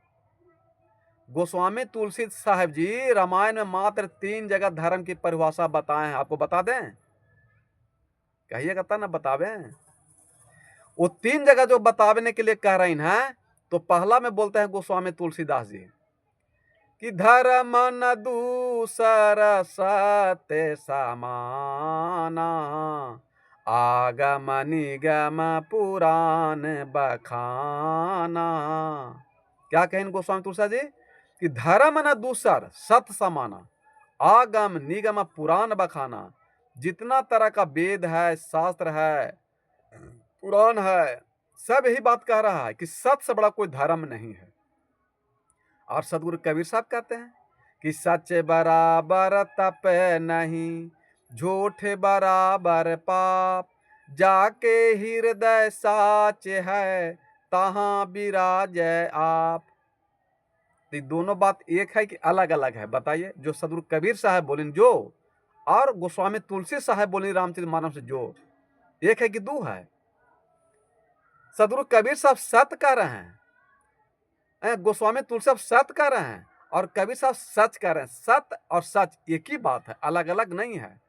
गोस्वामी तुलसी साहब जी रामायण में मात्र 3 जगह धर्म की परिभाषा बताए हैं। आपको बता दें? कहिएगा तब ना बतावे। वो 3 जगह जो बताने के लिए कह रही हैं, तो पहला में बोलते हैं गोस्वामी तुलसीदास जी कि धर्म न दूसर सत्य समाना, आगम निगम पुराण बखाना। क्या कहें गोस्वामी तुलसीदास जी कि धर्म न दूसर सत्य समाना, आगम निगम पुराण बखाना। जितना तरह का वेद है, शास्त्र है, पुराण है, सब यही बात कह रहा है कि सत्य से बड़ा कोई धर्म नहीं है। और सदगुरु कबीर साहब कहते हैं कि सच बराबर तप नहीं, झूठ बराबर पाप, जाके हृदय साच है, तहां विराजै आप। तो दोनों बात एक है कि अलग अलग है? बताइए। जो सदगुरु कबीर साहब बोले जो, और गोस्वामी तुलसी साहब बोले रामचरित मानस से, जो एक है कि दो है? सदगुरु कबीर साहब सत्य कह रहे हैं, गोस्वामी तुलसी साहब सत्य कह रहे हैं, और कबीर साहब सच कह रहे हैं। सत्य और सच एक ही बात है, अलग अलग नहीं है।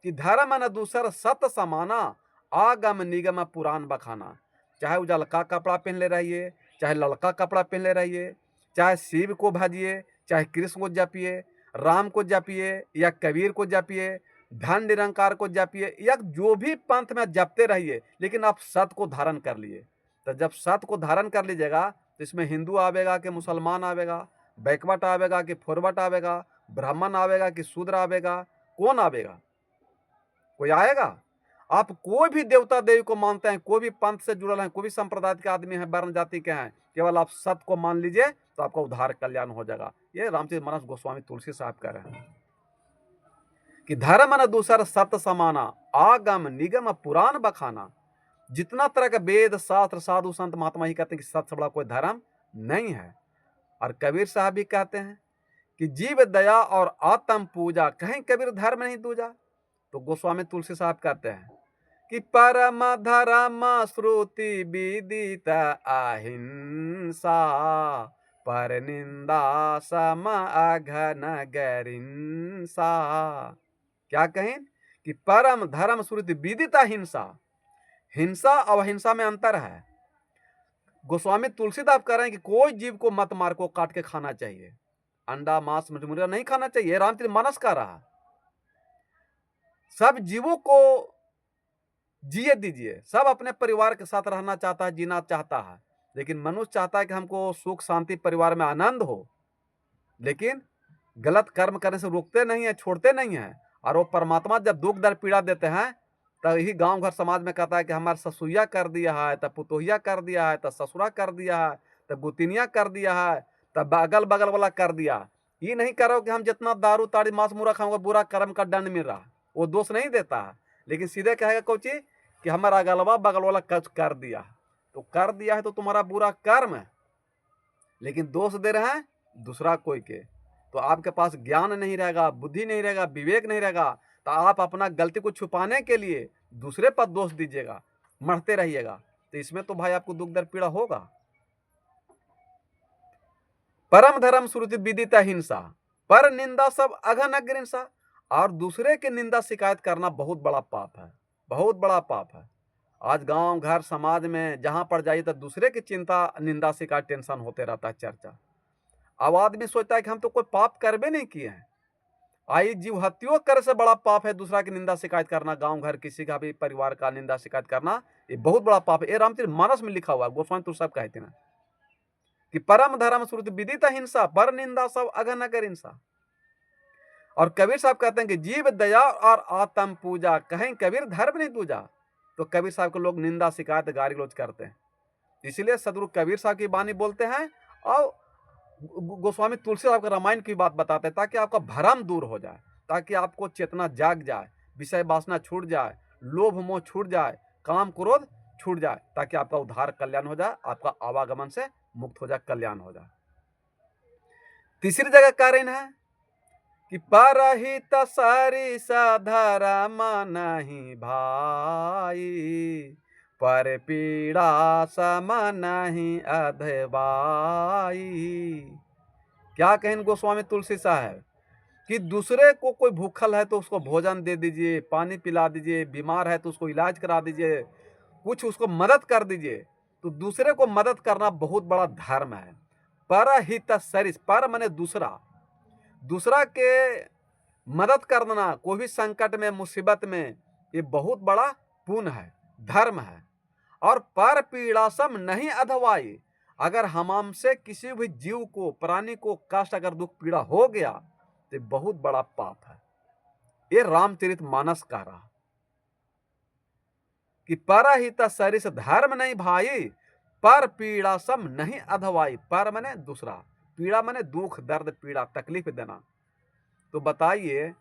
कि धर्म न दूसर सत्य समाना, आगम निगम पुराण बखाना। चाहे वो लड़का कपड़ा पहन ले रहिए, चाहे लड़का कपड़ा पहन ले रहिए, चाहे शिव को भजिए, चाहे कृष्ण को जपिए, राम को जपिए या कबीर को जपिए, धन निरंकार को जपिए, या जो भी पंथ में जपते रहिए, लेकिन आप सत्य को धारण कर लिए। तो जब सत्य को धारण कर लीजिएगा, तो इसमें हिंदू आवेगा कि मुसलमान आवेगा, बैकवर्ड आवेगा कि फॉरवर्ड आवेगा, ब्राह्मण आवेगा कि शूद्र आवेगा, कौन आवेगा? कोई आएगा? आप कोई भी देवता देवी को मानते हैं, कोई भी पंथ से जुड़ल हैं, कोई भी संप्रदाय के आदमी हैं, वर्ण जाति के हैं, केवल आप सत्य को मान लीजिए तो आपका उद्धार कल्याण हो जाएगा। ये रामचरितमानस गोस्वामी तुलसी साहब कह रहे हैं कि धर्म न दूसर सत्य समाना, आगम निगम पुराण बखाना। जितना तरह का वेद शास्त्र साधु संत महात्मा ही कहते हैं कि सत्य से बड़ा कोई धर्म नहीं है। और कबीर साहब भी कहते हैं कि जीव दया और आत्म पूजा, कहीं कबीर धर्म नहीं दूजा। तो गोस्वामी तुलसी साहब कहते हैं कि परम धर्म श्रुति विदित अहिंसा, पर निंदा सम अघन गरिंसा। क्या कहें कि परम धर्म श्रुति विदित अहिंसा। हिंसा और अहिंसा में अंतर है। गोस्वामी तुलसीदास कह रहे हैं कि कोई जीव को मत मार को काट के खाना चाहिए, अंडा मांस मुर्गा नहीं खाना चाहिए। रामचरितमानस कह रहा, सब जीवों को जिए दीजिए। सब अपने परिवार के साथ रहना चाहता है, जीना चाहता है, लेकिन मनुष्य चाहता है कि हमको सुख शांति परिवार में आनंद हो, लेकिन गलत कर्म करने से रोकते नहीं है, छोड़ते नहीं है। और वो परमात्मा जब दुख दर्द पीड़ा देते हैं तो यही गांव घर समाज में कहता है कि हमारे ससुइया कर दिया है, तब पुतोहिया कर दिया है, तब ससुरा कर दिया है, तब गुतिनिया कर दिया है, तब अगल बगल वाला कर दिया। ये नहीं करो कि हम जितना दारू ताड़ी मांस मुर्गा खाऊंगा बुरा कर्म का दंड मिल रहा, वो दोष नहीं देता है, लेकिन सीधे कहेगा कोची कि हमारा अगलवा बगल वाला कुछ कर दिया। तो कर दिया है तो तुम्हारा बुरा कर्म है, लेकिन दोष दे रहे हैं दूसरा कोई के। तो आपके पास ज्ञान नहीं रहेगा, बुद्धि नहीं रहेगा, विवेक नहीं रहेगा, तो आप अपना गलती को छुपाने के लिए दूसरे पर दोष दीजिएगा, मरते रहिएगा, तो इसमें तो भाई आपको दुख दर्द पीड़ा होगा। परम धर्म श्रुति विदित हिंसा, पर निंदा सब अघन अग्रिंसा। और दूसरे की निंदा शिकायत करना बहुत बड़ा पाप है, बहुत बड़ा पाप है। आज गांव घर समाज में जहां पर जाइए तो दूसरे की चिंता निंदा शिकायत टेंशन होते रहता है, चर्चा। अब आदमी सोचता है कि हम तो कोई पाप करबे नहीं किए हैं। आई जीव हत्यो कर से बड़ा पाप है दूसरा की निंदा शिकायत करना, गांव घर किसी का भी परिवार का निंदा शिकायत करना, ये बहुत बड़ा पाप है। ये रामचरित मानस में लिखा हुआ है, गोस्वामी तुलसी कहते हैं कि परम धर्म श्रुति विदित हिंसा, पर निंदा सब अघन अगर हिंसा। और कबीर साहब कहते हैं कि जीव दया और आत्म पूजा, कहीं कबीर धर्म नहीं पूजा। तो कबीर साहब को लोग निंदा शिकायत गाली गलौज करते हैं, इसलिए सदगुरु कबीर साहब की वाणी बोलते हैं और गोस्वामी तुलसी साहब का रामायण की बात बताते हैं, ताकि आपका भ्रम दूर हो जाए, ताकि आपको चेतना जाग जाए, विषय वासना छूट जाए, लोभ मोह छूट जाए, काम क्रोध छूट जाए, ताकि आपका उद्धार कल्याण हो जाए, आपका आवागमन से मुक्त हो जाए, कल्याण हो जाए। तीसरी जगह कारण है कि परहित सरिस धर्म नहीं भाई, पर पीड़ा सम नहीं अधवाई। क्या कहें गोस्वामी तुलसी साहब कि दूसरे को कोई भूखल है तो उसको भोजन दे दीजिए, पानी पिला दीजिए, बीमार है तो उसको इलाज करा दीजिए, कुछ उसको मदद कर दीजिए। तो दूसरे को मदद करना बहुत बड़ा धर्म है। परहित सरिस, पर माने दूसरा, दूसरा के मदद करना कोई भी संकट में मुसीबत में, ये बहुत बड़ा पुण्य है, धर्म है। और पर पीड़ा सम नहीं अधवाई, अगर हमसे किसी भी जीव को प्राणी को कष्ट अगर दुख पीड़ा हो गया तो बहुत बड़ा पाप है। ये रामचरित मानस कह रहा कि परहित सरिस धर्म नहीं भाई, पर पीड़ा सम नहीं अधवाई। पर माने दूसरा, पीड़ा माने दुख दर्द पीड़ा तकलीफ देना। तो बताइए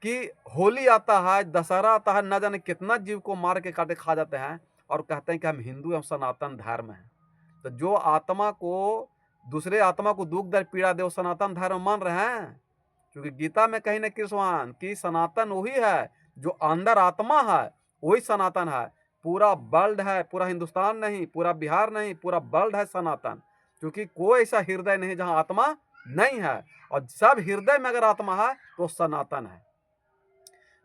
कि होली आता है, दशहरा आता है, न जाने कितना जीव को मार के काटे खा जाते हैं, और कहते हैं कि हम हिंदू एवं सनातन धर्म है। तो जो आत्मा को, दूसरे आत्मा को दुख दर्द पीड़ा दे वो सनातन धर्म मान रहे हैं? क्योंकि गीता में कहीं न कृष्ण कि सनातन वही है जो अंदर आत्मा है, वही सनातन है। पूरा वर्ल्ड है, पूरा हिंदुस्तान नहीं, पूरा बिहार नहीं, पूरा वर्ल्ड है सनातन। क्योंकि कोई ऐसा हृदय नहीं जहां आत्मा नहीं है, और सब हृदय में अगर आत्मा है तो सनातन है।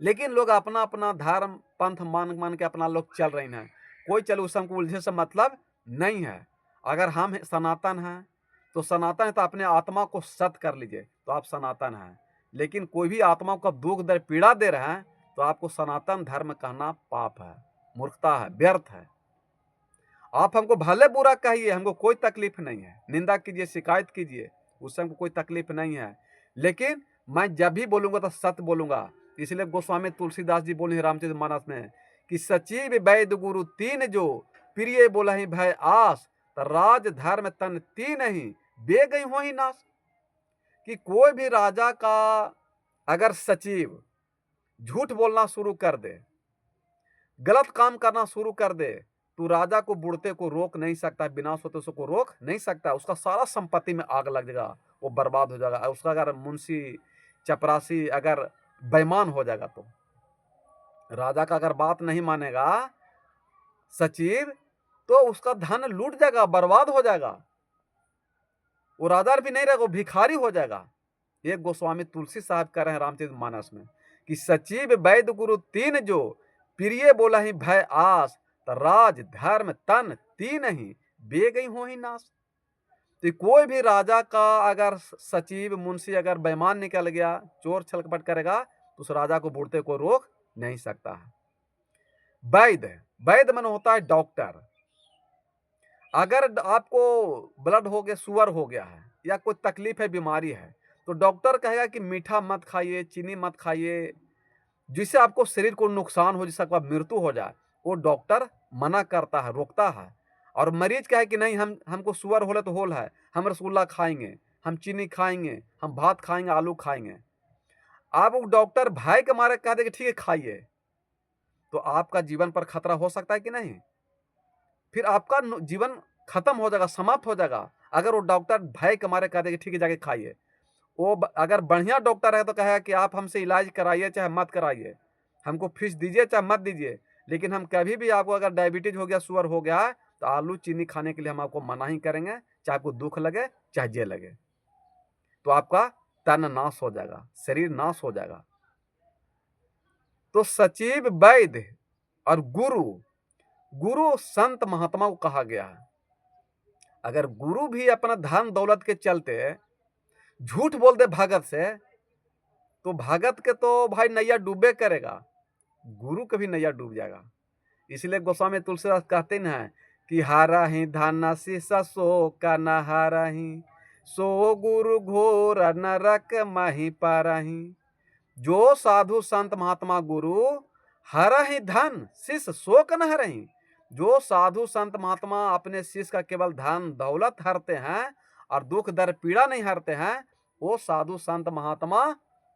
लेकिन लोग अपना अपना धर्म पंथ मान के अपना लोग चल रहे हैं। कोई चलो उस हमको उलझे से मतलब नहीं है। अगर हम सनातन हैं तो सनातन है, तो अपने आत्मा को सत कर लीजिए तो आप सनातन हैं। लेकिन कोई भी आत्मा को दुख दर्द पीड़ा दे रहे हैं तो आपको सनातन धर्म कहना पाप है, मूर्खता है, व्यर्थ है। आप हमको भले बुरा कहिए, हमको कोई तकलीफ नहीं है, निंदा कीजिए, शिकायत कीजिए, उससे हमको कोई तकलीफ नहीं है। लेकिन मैं जब भी बोलूंगा तो सत्य बोलूंगा। इसलिए गोस्वामी तुलसीदास जी बोले रामचरित मानस में कि सचिव वैद्य गुरु तीन जो, प्रिय बोला ही भय आस, राज धर्म तन तीन ही बे गई हो ही नाश। कि कोई भी राजा का अगर सचिव झूठ बोलना शुरू कर दे, गलत काम करना शुरू कर दे, तो राजा को बुढ़ते को रोक नहीं सकता, विनाश होते उसको रोक नहीं सकता। उसका सारा संपत्ति में आग लग जाएगा, वो बर्बाद हो जाएगा। उसका अगर मुंशी चपरासी अगर बेईमान हो जाएगा तो राजा का अगर बात नहीं मानेगा सचिव, तो उसका धन लूट जाएगा, बर्बाद हो जाएगा, वो राजा भी नहीं रहेगा, वो भिखारी हो जाएगा। ये गोस्वामी तुलसी साहब कह रहे हैं रामचरित मानस में कि सचिव वैद्य गुरु तीन जो, प्रिय बोला ही भय आस, राज धर्म तन तीन ही बे गई हो ही नाश। तो कोई भी राजा का अगर सचिव मुंशी अगर बेईमान निकल गया, चोर छलकपट करेगा, तो उस राजा को बूढ़ते को रोक नहीं सकता है। वैद्य, वैद्य मन होता है डॉक्टर। अगर आपको ब्लड हो गया, शुगर हो गया है, या कोई तकलीफ है, बीमारी है, तो डॉक्टर कहेगा कि मीठा मत खाइए, चीनी मत खाइए, जिससे आपको शरीर को नुकसान हो, जिससे आपका मृत्यु हो जाए, वो डॉक्टर मना करता है, रोकता है। और मरीज क्या है कि नहीं, हमको शुगर होले तो होल है, हम रसगुल्ला खाएंगे, हम चीनी खाएंगे, हम भात खाएंगे, आलू खाएंगे। आप वो डॉक्टर भय के मारे कह दे कि ठीक है खाइए, तो आपका जीवन पर खतरा हो सकता है कि नहीं? फिर आपका जीवन खत्म हो जाएगा, समाप्त हो जाएगा। अगर वो डॉक्टर भय के मारे कह दे कि ठीक है जाके खाइए। वो अगर बढ़िया डॉक्टर है तो कहेगा कि आप हमसे इलाज कराइए चाहे मत कराइए, हमको फीस दीजिए चाहे मत दीजिए, लेकिन हम कभी भी आपको अगर डायबिटीज हो गया, शुगर हो गया है, तो आलू चीनी खाने के लिए हम आपको मना ही करेंगे, चाहे आपको दुख लगे चाहे जे लगे। तो आपका तन नाश हो जाएगा, शरीर नाश हो जाएगा। तो सचिव वैद्य और गुरु, गुरु संत महात्मा को कहा गया है। अगर गुरु भी अपना धन दौलत के चलते झूठ बोल दे भगत से, तो भगत के तो भाई नैया डूबे करेगा, गुरु के भी नैया डूब जाएगा। इसलिए गोस्वामी तुलसीदास कहते हैं कि हारा ही धन शिष सो का न हारा ही, सो गुरु घोर नरक माही पाराही। जो साधु संत महात्मा गुरु हरा ही धन शिष्य शोक न हरही, जो साधु संत महात्मा अपने शिष्य का केवल धन दौलत हरते हैं और दुख दर्द पीड़ा नहीं हरते हैं, वो साधु संत महात्मा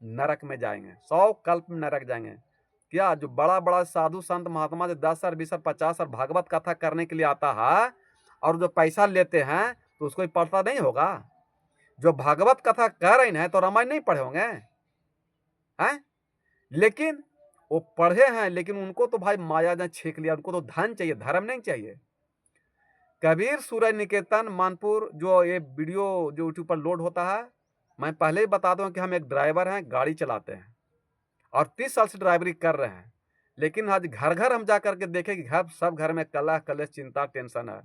नरक में जाएंगे, 100 कल्प में नरक जाएंगे। क्या जो बड़ा बड़ा साधु संत महात्मा जो 10 साल 20 साल 50 साल भागवत कथा करने के लिए आता है और जो पैसा लेते हैं, तो उसको पढ़ता नहीं होगा? जो भागवत कथा कर रहे हैं तो रामायण नहीं पढ़े होंगे हैं? लेकिन वो पढ़े हैं, लेकिन उनको तो भाई माया ने छींक लिया, उनको तो धन चाहिए, धर्म नहीं चाहिए। कबीर सूरज निकेतन मानपुर, जो ये वीडियो जो यूट्यूब पर लोड होता है, मैं पहले ही बता दूं कि हम एक ड्राइवर हैं, गाड़ी चलाते हैं और 30 साल से ड्राइवरी कर रहे हैं। लेकिन आज घर घर हम जा करके देखें कि घर सब घर में कलह कलेश चिंता टेंशन है,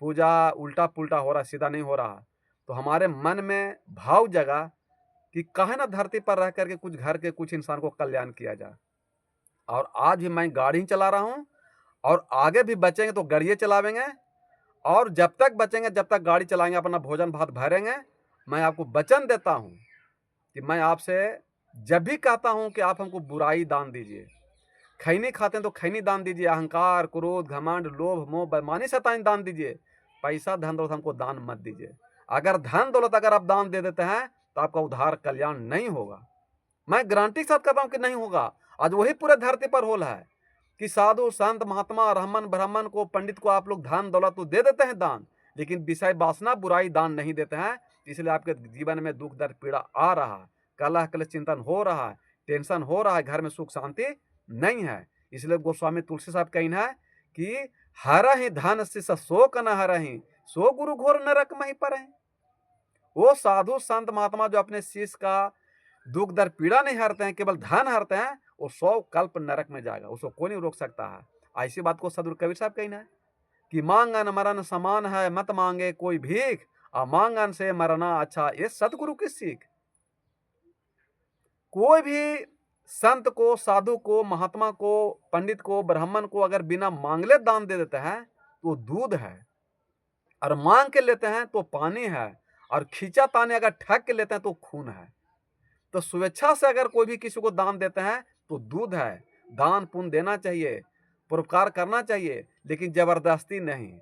पूजा उल्टा पुल्टा हो रहा, सीधा नहीं हो रहा। तो हमारे मन में भाव जगा कि कहे ना धरती पर रह करके कुछ घर के कुछ इंसान को कल्याण किया जाए। और आज भी मैं गाड़ी चला रहा हूँ और आगे भी बचेंगे तो गाड़ियाँ चलावेंगे, और जब तक बचेंगे जब तक गाड़ी चलाएंगे, अपना भोजन भात भरेंगे। मैं आपको वचन देता हूँ कि मैं आपसे जब भी कहता हूँ कि आप हमको बुराई दान दीजिए, खैनी खाते हैं तो खैनी दान दीजिए, अहंकार क्रोध घमंड लोभ मोह बेईमानी शैतानी दान दीजिए, पैसा धन दौलत हमको दान मत दीजिए। अगर धन दौलत अगर आप दान दे देते हैं तो आपका उद्धार कल्याण नहीं होगा। मैं गारंटी के साथ कहता हूं कि नहीं होगा। आज वही पूरे धरती पर होल है कि साधु संत महात्मा रहमन ब्राह्मण को पंडित को आप लोग धन दौलत तो दे देते हैं दान, लेकिन विषय वासना बुराई दान नहीं देते हैं। इसलिए आपके जीवन में दुख दर्द पीड़ा आ रहा है, कलह कलेश चिंतन हो रहा है, टेंशन हो रहा है, घर में सुख शांति नहीं है। इसलिए गोस्वामी तुलसी साहब कहना है कि हरा ही धन शिष शोक न हरही, सो गुरु घोर नरक मही पर। वो साधु संत महात्मा जो अपने शिष्य का दुख दर्द पीड़ा नहीं हरते हैं, केवल धन हरते हैं, वो 100 कल्प नरक में जाएगा, उसको कोई नहीं रोक सकता है। ऐसी बात को सदगुरु कबीर साहब कहना है कि मांगन मरण समान है, मत मांगे कोई भीख, मांगन से मरना अच्छा, ये सतगुरु की सीख। कोई भी संत को, साधु को, महात्मा को, पंडित को, ब्राह्मण को अगर बिना मांगले दान दे देते हैं तो दूध है, और मांग के लेते हैं तो पानी है, और खींचा ताने अगर ठग के लेते हैं तो खून है। तो स्वेच्छा से अगर कोई भी किसी को दान देते हैं तो दूध है। दान पुण्य देना चाहिए, परोपकार करना चाहिए, लेकिन जबरदस्ती नहीं,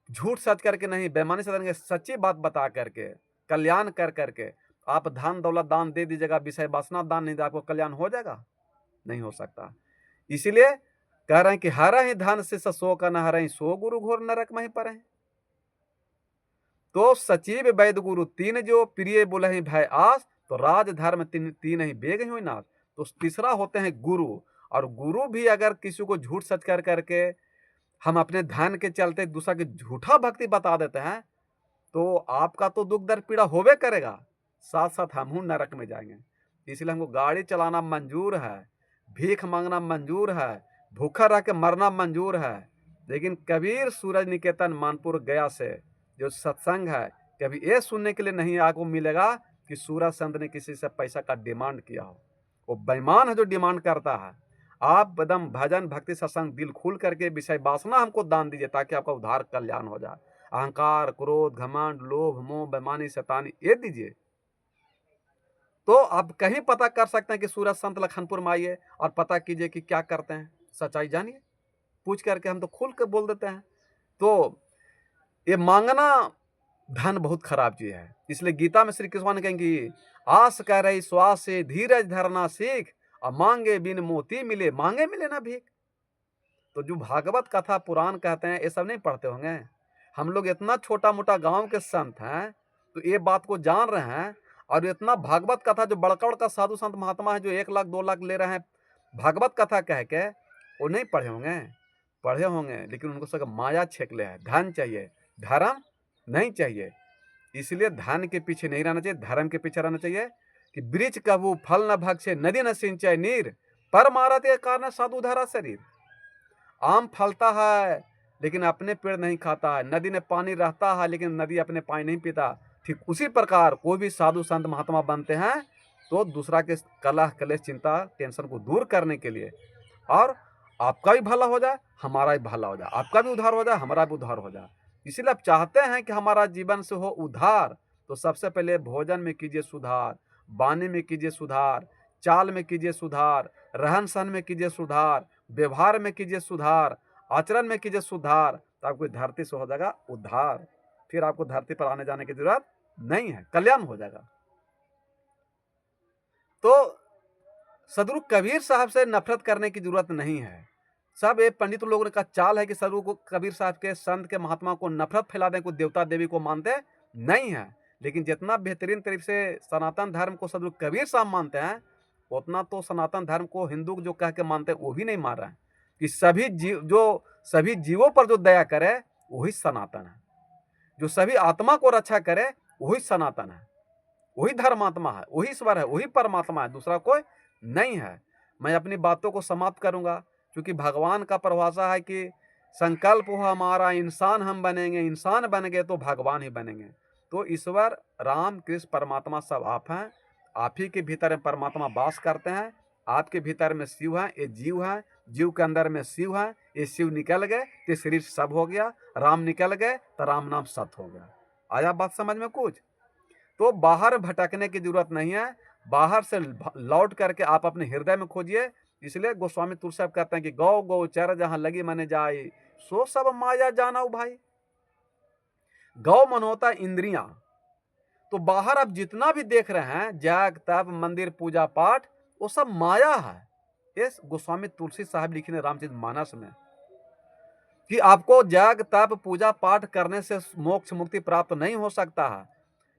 झूठ सच करके नहीं, बेईमानी से नहीं, सच्ची बात बता करके, कल्याण कर करके आप धन दौलत दान दे दीजिएगा, विषय वासना दान नहीं दे, आपको कल्याण हो जाएगा? नहीं हो सकता। इसीलिए कह रहे हैं कि हरा ही धन से सो का न हरही, सो गुरु घोर नरक में ही पर। तो सचिव वैद्य गुरु तीन जो प्रिय बुलहि भय आस, तो राज धर्म तीन ही बेग ही नाश। तो तीसरा होते हैं गुरु, और गुरु भी अगर किसी को झूठ सच कर करके हम अपने धन के चलते दूसरा के झूठा भक्ति बता देते हैं, तो आपका तो दुख दर्द पीड़ा होबे करेगा, साथ साथ हम नरक में जाएंगे। इसलिए हमको गाड़ी चलाना मंजूर है, भीख मांगना मंजूर है, भूखा रह के मरना मंजूर है, लेकिन कबीर सूरज निकेतन मानपुर गया से जो सत्संग है, कभी ये सुनने के लिए नहीं आपको मिलेगा कि सूरज संत ने किसी से पैसा का डिमांड किया हो। वो बेईमान है जो डिमांड करता है। आप एकदम भजन भक्ति सत्संग दिल खुल करके विषय वासना हमको दान दीजिए, ताकि आपका उद्धार कल्याण हो जाए। अहंकार क्रोध घमंड लोभ मोह बेईमानी शैतानी ये दीजिए। तो आप कहीं पता कर सकते हैं कि सूरज संत लखनपुर में आइए और पता कीजिए कि क्या करते हैं, सच्चाई जानिए। पूछ करके हम तो खुल के बोल देते हैं। तो ये मांगना धन बहुत खराब चीज है। इसलिए गीता में श्री कृष्ण कहेंगे, आस कर रही श्वास से धीरज धरना सीख, और मांगे बिन मोती मिले, मांगे मिले ना भीख। तो जो भागवत कथा पुराण कहते हैं, ये सब नहीं पढ़ते होंगे। हम लोग इतना छोटा मोटा गांव के संत हैं, तो ये बात को जान रहे हैं। और इतना भागवत कथा जो बड़का बड़का साधु संत महात्मा है, जो 1 लाख 2 लाख ले रहे हैं भागवत कथा कह के, वो नहीं पढ़े होंगे। पढ़े होंगे, लेकिन उनको सब माया छेक ले है। धन चाहिए, धर्म नहीं चाहिए। इसलिए धन के पीछे नहीं रहना चाहिए, धर्म के पीछे रहना चाहिए। कि वृक्ष कबू फल न भक्षे, नदी न सिंचाई नीर, पर मारत ये कारण साधु धरा शरीर। आम फलता है लेकिन अपने पेड़ नहीं खाता है, नदी में पानी रहता है लेकिन नदी अपने पानी नहीं पीता। ठीक उसी प्रकार कोई भी साधु संत महात्मा बनते हैं तो दूसरा के कलह कलेश चिंता टेंशन को दूर करने के लिए, और आपका भी भला हो जाए, हमारा भी भला हो जाए, आपका भी उद्धार हो जाए, हमारा भी उद्धार हो जाए। इसीलिए आप चाहते हैं कि हमारा जीवन से हो उद्धार, तो सबसे पहले भोजन में कीजिए सुधार, वाणी में कीजिए सुधार, चाल में कीजिए सुधार, रहन सहन में कीजिए सुधार, व्यवहार में कीजिए सुधार, आचरण में कीजिए सुधार, तो आपको धरती से हो जाएगा उद्धार। फिर आपको धरती पर आने जाने की जरूरत नहीं है, कल्याण हो जाएगा। तो सदगुरु कबीर साहब से नफरत करने की जरूरत नहीं है। सब ये पंडित लोगों का चाल है कि सदगुरु को कबीर साहब के संत के महात्मा को नफरत फैला दें, को देवता देवी को मानते नहीं है। लेकिन जितना बेहतरीन तरीके से सनातन धर्म को सदगुरु कबीर साहब मानते हैं, उतना तो सनातन धर्म को हिंदू जो कह के मानते हैं वो भी नहीं मान रहे हैं। कि सभी जीवों पर जो दया करे वही सनातन है, जो सभी आत्मा को रक्षा करे वही सनातन है, वही धर्मात्मा है, वही ईश्वर है, वही परमात्मा है, दूसरा कोई नहीं है। मैं अपनी बातों को समाप्त करूंगा, क्योंकि भगवान का परिभाषा है कि संकल्प हो हमारा इंसान हम बनेंगे, इंसान बन गए तो भगवान ही बनेंगे। तो ईश्वर राम कृष्ण परमात्मा सब आप हैं, आप ही के भीतर परमात्मा वास करते हैं, आपके भीतर में शिव है, ये जीव है, जीव के अंदर में शिव है, ये शिव निकल गए तो शरीर सब हो गया, राम निकल गए तो राम नाम सत हो गया। आया बात समझ में कुछ? तो बाहर भटकने की जरूरत नहीं है, बाहर से लौट करके आप अपने हृदय में खोजिए। इसलिए गोस्वामी तुलसी साहब कहते हैं कि गौ गौ चर जहां लगी मने जाए, सो सब माया जाना भाई। गौ मन होता है इंद्रियां। तो बाहर आप जितना भी देख रहे हैं जग तप मंदिर पूजा पाठ, वो सब माया है। ये गोस्वामी तुलसी साहब लिखे रामचरित मानस में कि आपको जग तप पूजा पाठ करने से मोक्ष मुक्ति प्राप्त नहीं हो सकता है।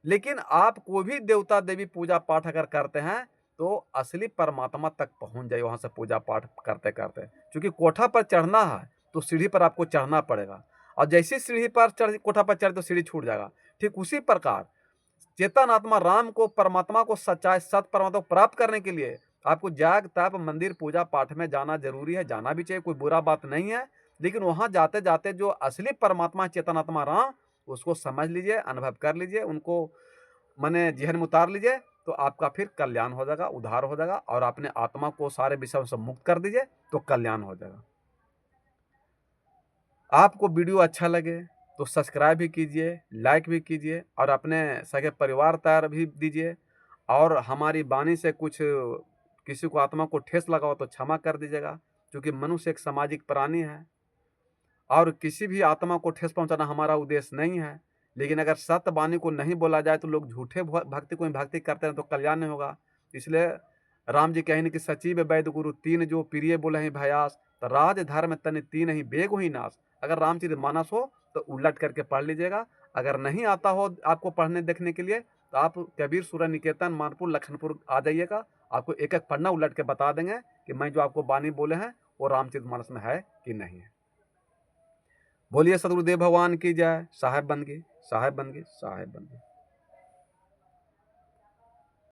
लेकिन आप कोई भी देवता देवी पूजा पाठ अगर करते हैं तो असली परमात्मा तक पहुंच जाए वहां से पूजा पाठ करते करते। क्योंकि कोठा पर चढ़ना है तो सीढ़ी पर आपको चढ़ना पड़ेगा, और जैसी सीढ़ी पर चढ़ कोठा पर चढ़े तो सीढ़ी छूट जाएगा। ठीक उसी प्रकार चेतन आत्मा राम को परमात्मा को सच्चाई सत परमात्मा को प्राप्त करने के लिए आपको जाग तप मंदिर पूजा पाठ में जाना जरूरी है, जाना भी चाहिए, कोई बुरा बात नहीं है। लेकिन वहां जाते जाते जो असली परमात्मा चेतन आत्मा राम, उसको समझ लीजिए, अनुभव कर लीजिए, उनको मने जहन में उतार लीजिए, तो आपका फिर कल्याण हो जाएगा, उद्धार हो जाएगा, और अपने आत्मा को सारे विषयों से मुक्त कर दीजिए तो कल्याण हो जाएगा। आपको वीडियो अच्छा लगे तो सब्सक्राइब भी कीजिए, लाइक भी कीजिए, और अपने सगे परिवार तैयार भी दीजिए। और हमारी वाणी से कुछ किसी को आत्मा को ठेस लगा हो तो क्षमा कर दीजिएगा, क्योंकि मनुष्य एक सामाजिक प्राणी है और किसी भी आत्मा को ठेस पहुंचाना हमारा उद्देश्य नहीं है। लेकिन अगर सत्य वाणी को नहीं बोला जाए तो लोग झूठे भक्ति को भक्ति करते हैं तो कल्याण नहीं होगा। इसलिए राम जी कहें कि सचिव वैद्य गुरु तीन जो प्रिय बोले हैं भयास, तो राज धर्म तनि तीन ही बेग ही नाश। अगर रामचरित मानस हो तो उलट करके पढ़ लीजिएगा। अगर नहीं आता हो आपको पढ़ने देखने के लिए तो आप कबीर सूरज निकेतन मानपुर लखनपुर आ जाइएगा, आपको एक एक पन्ना उलट के बता देंगे कि मैं जो आपको वाणी बोले हैं वो रामचरित मानस में है कि नहीं है। बोलिए सदगुरुदेव भगवान की जय। साहेब बन गए, साहेब बन गए, साहेब बन गए।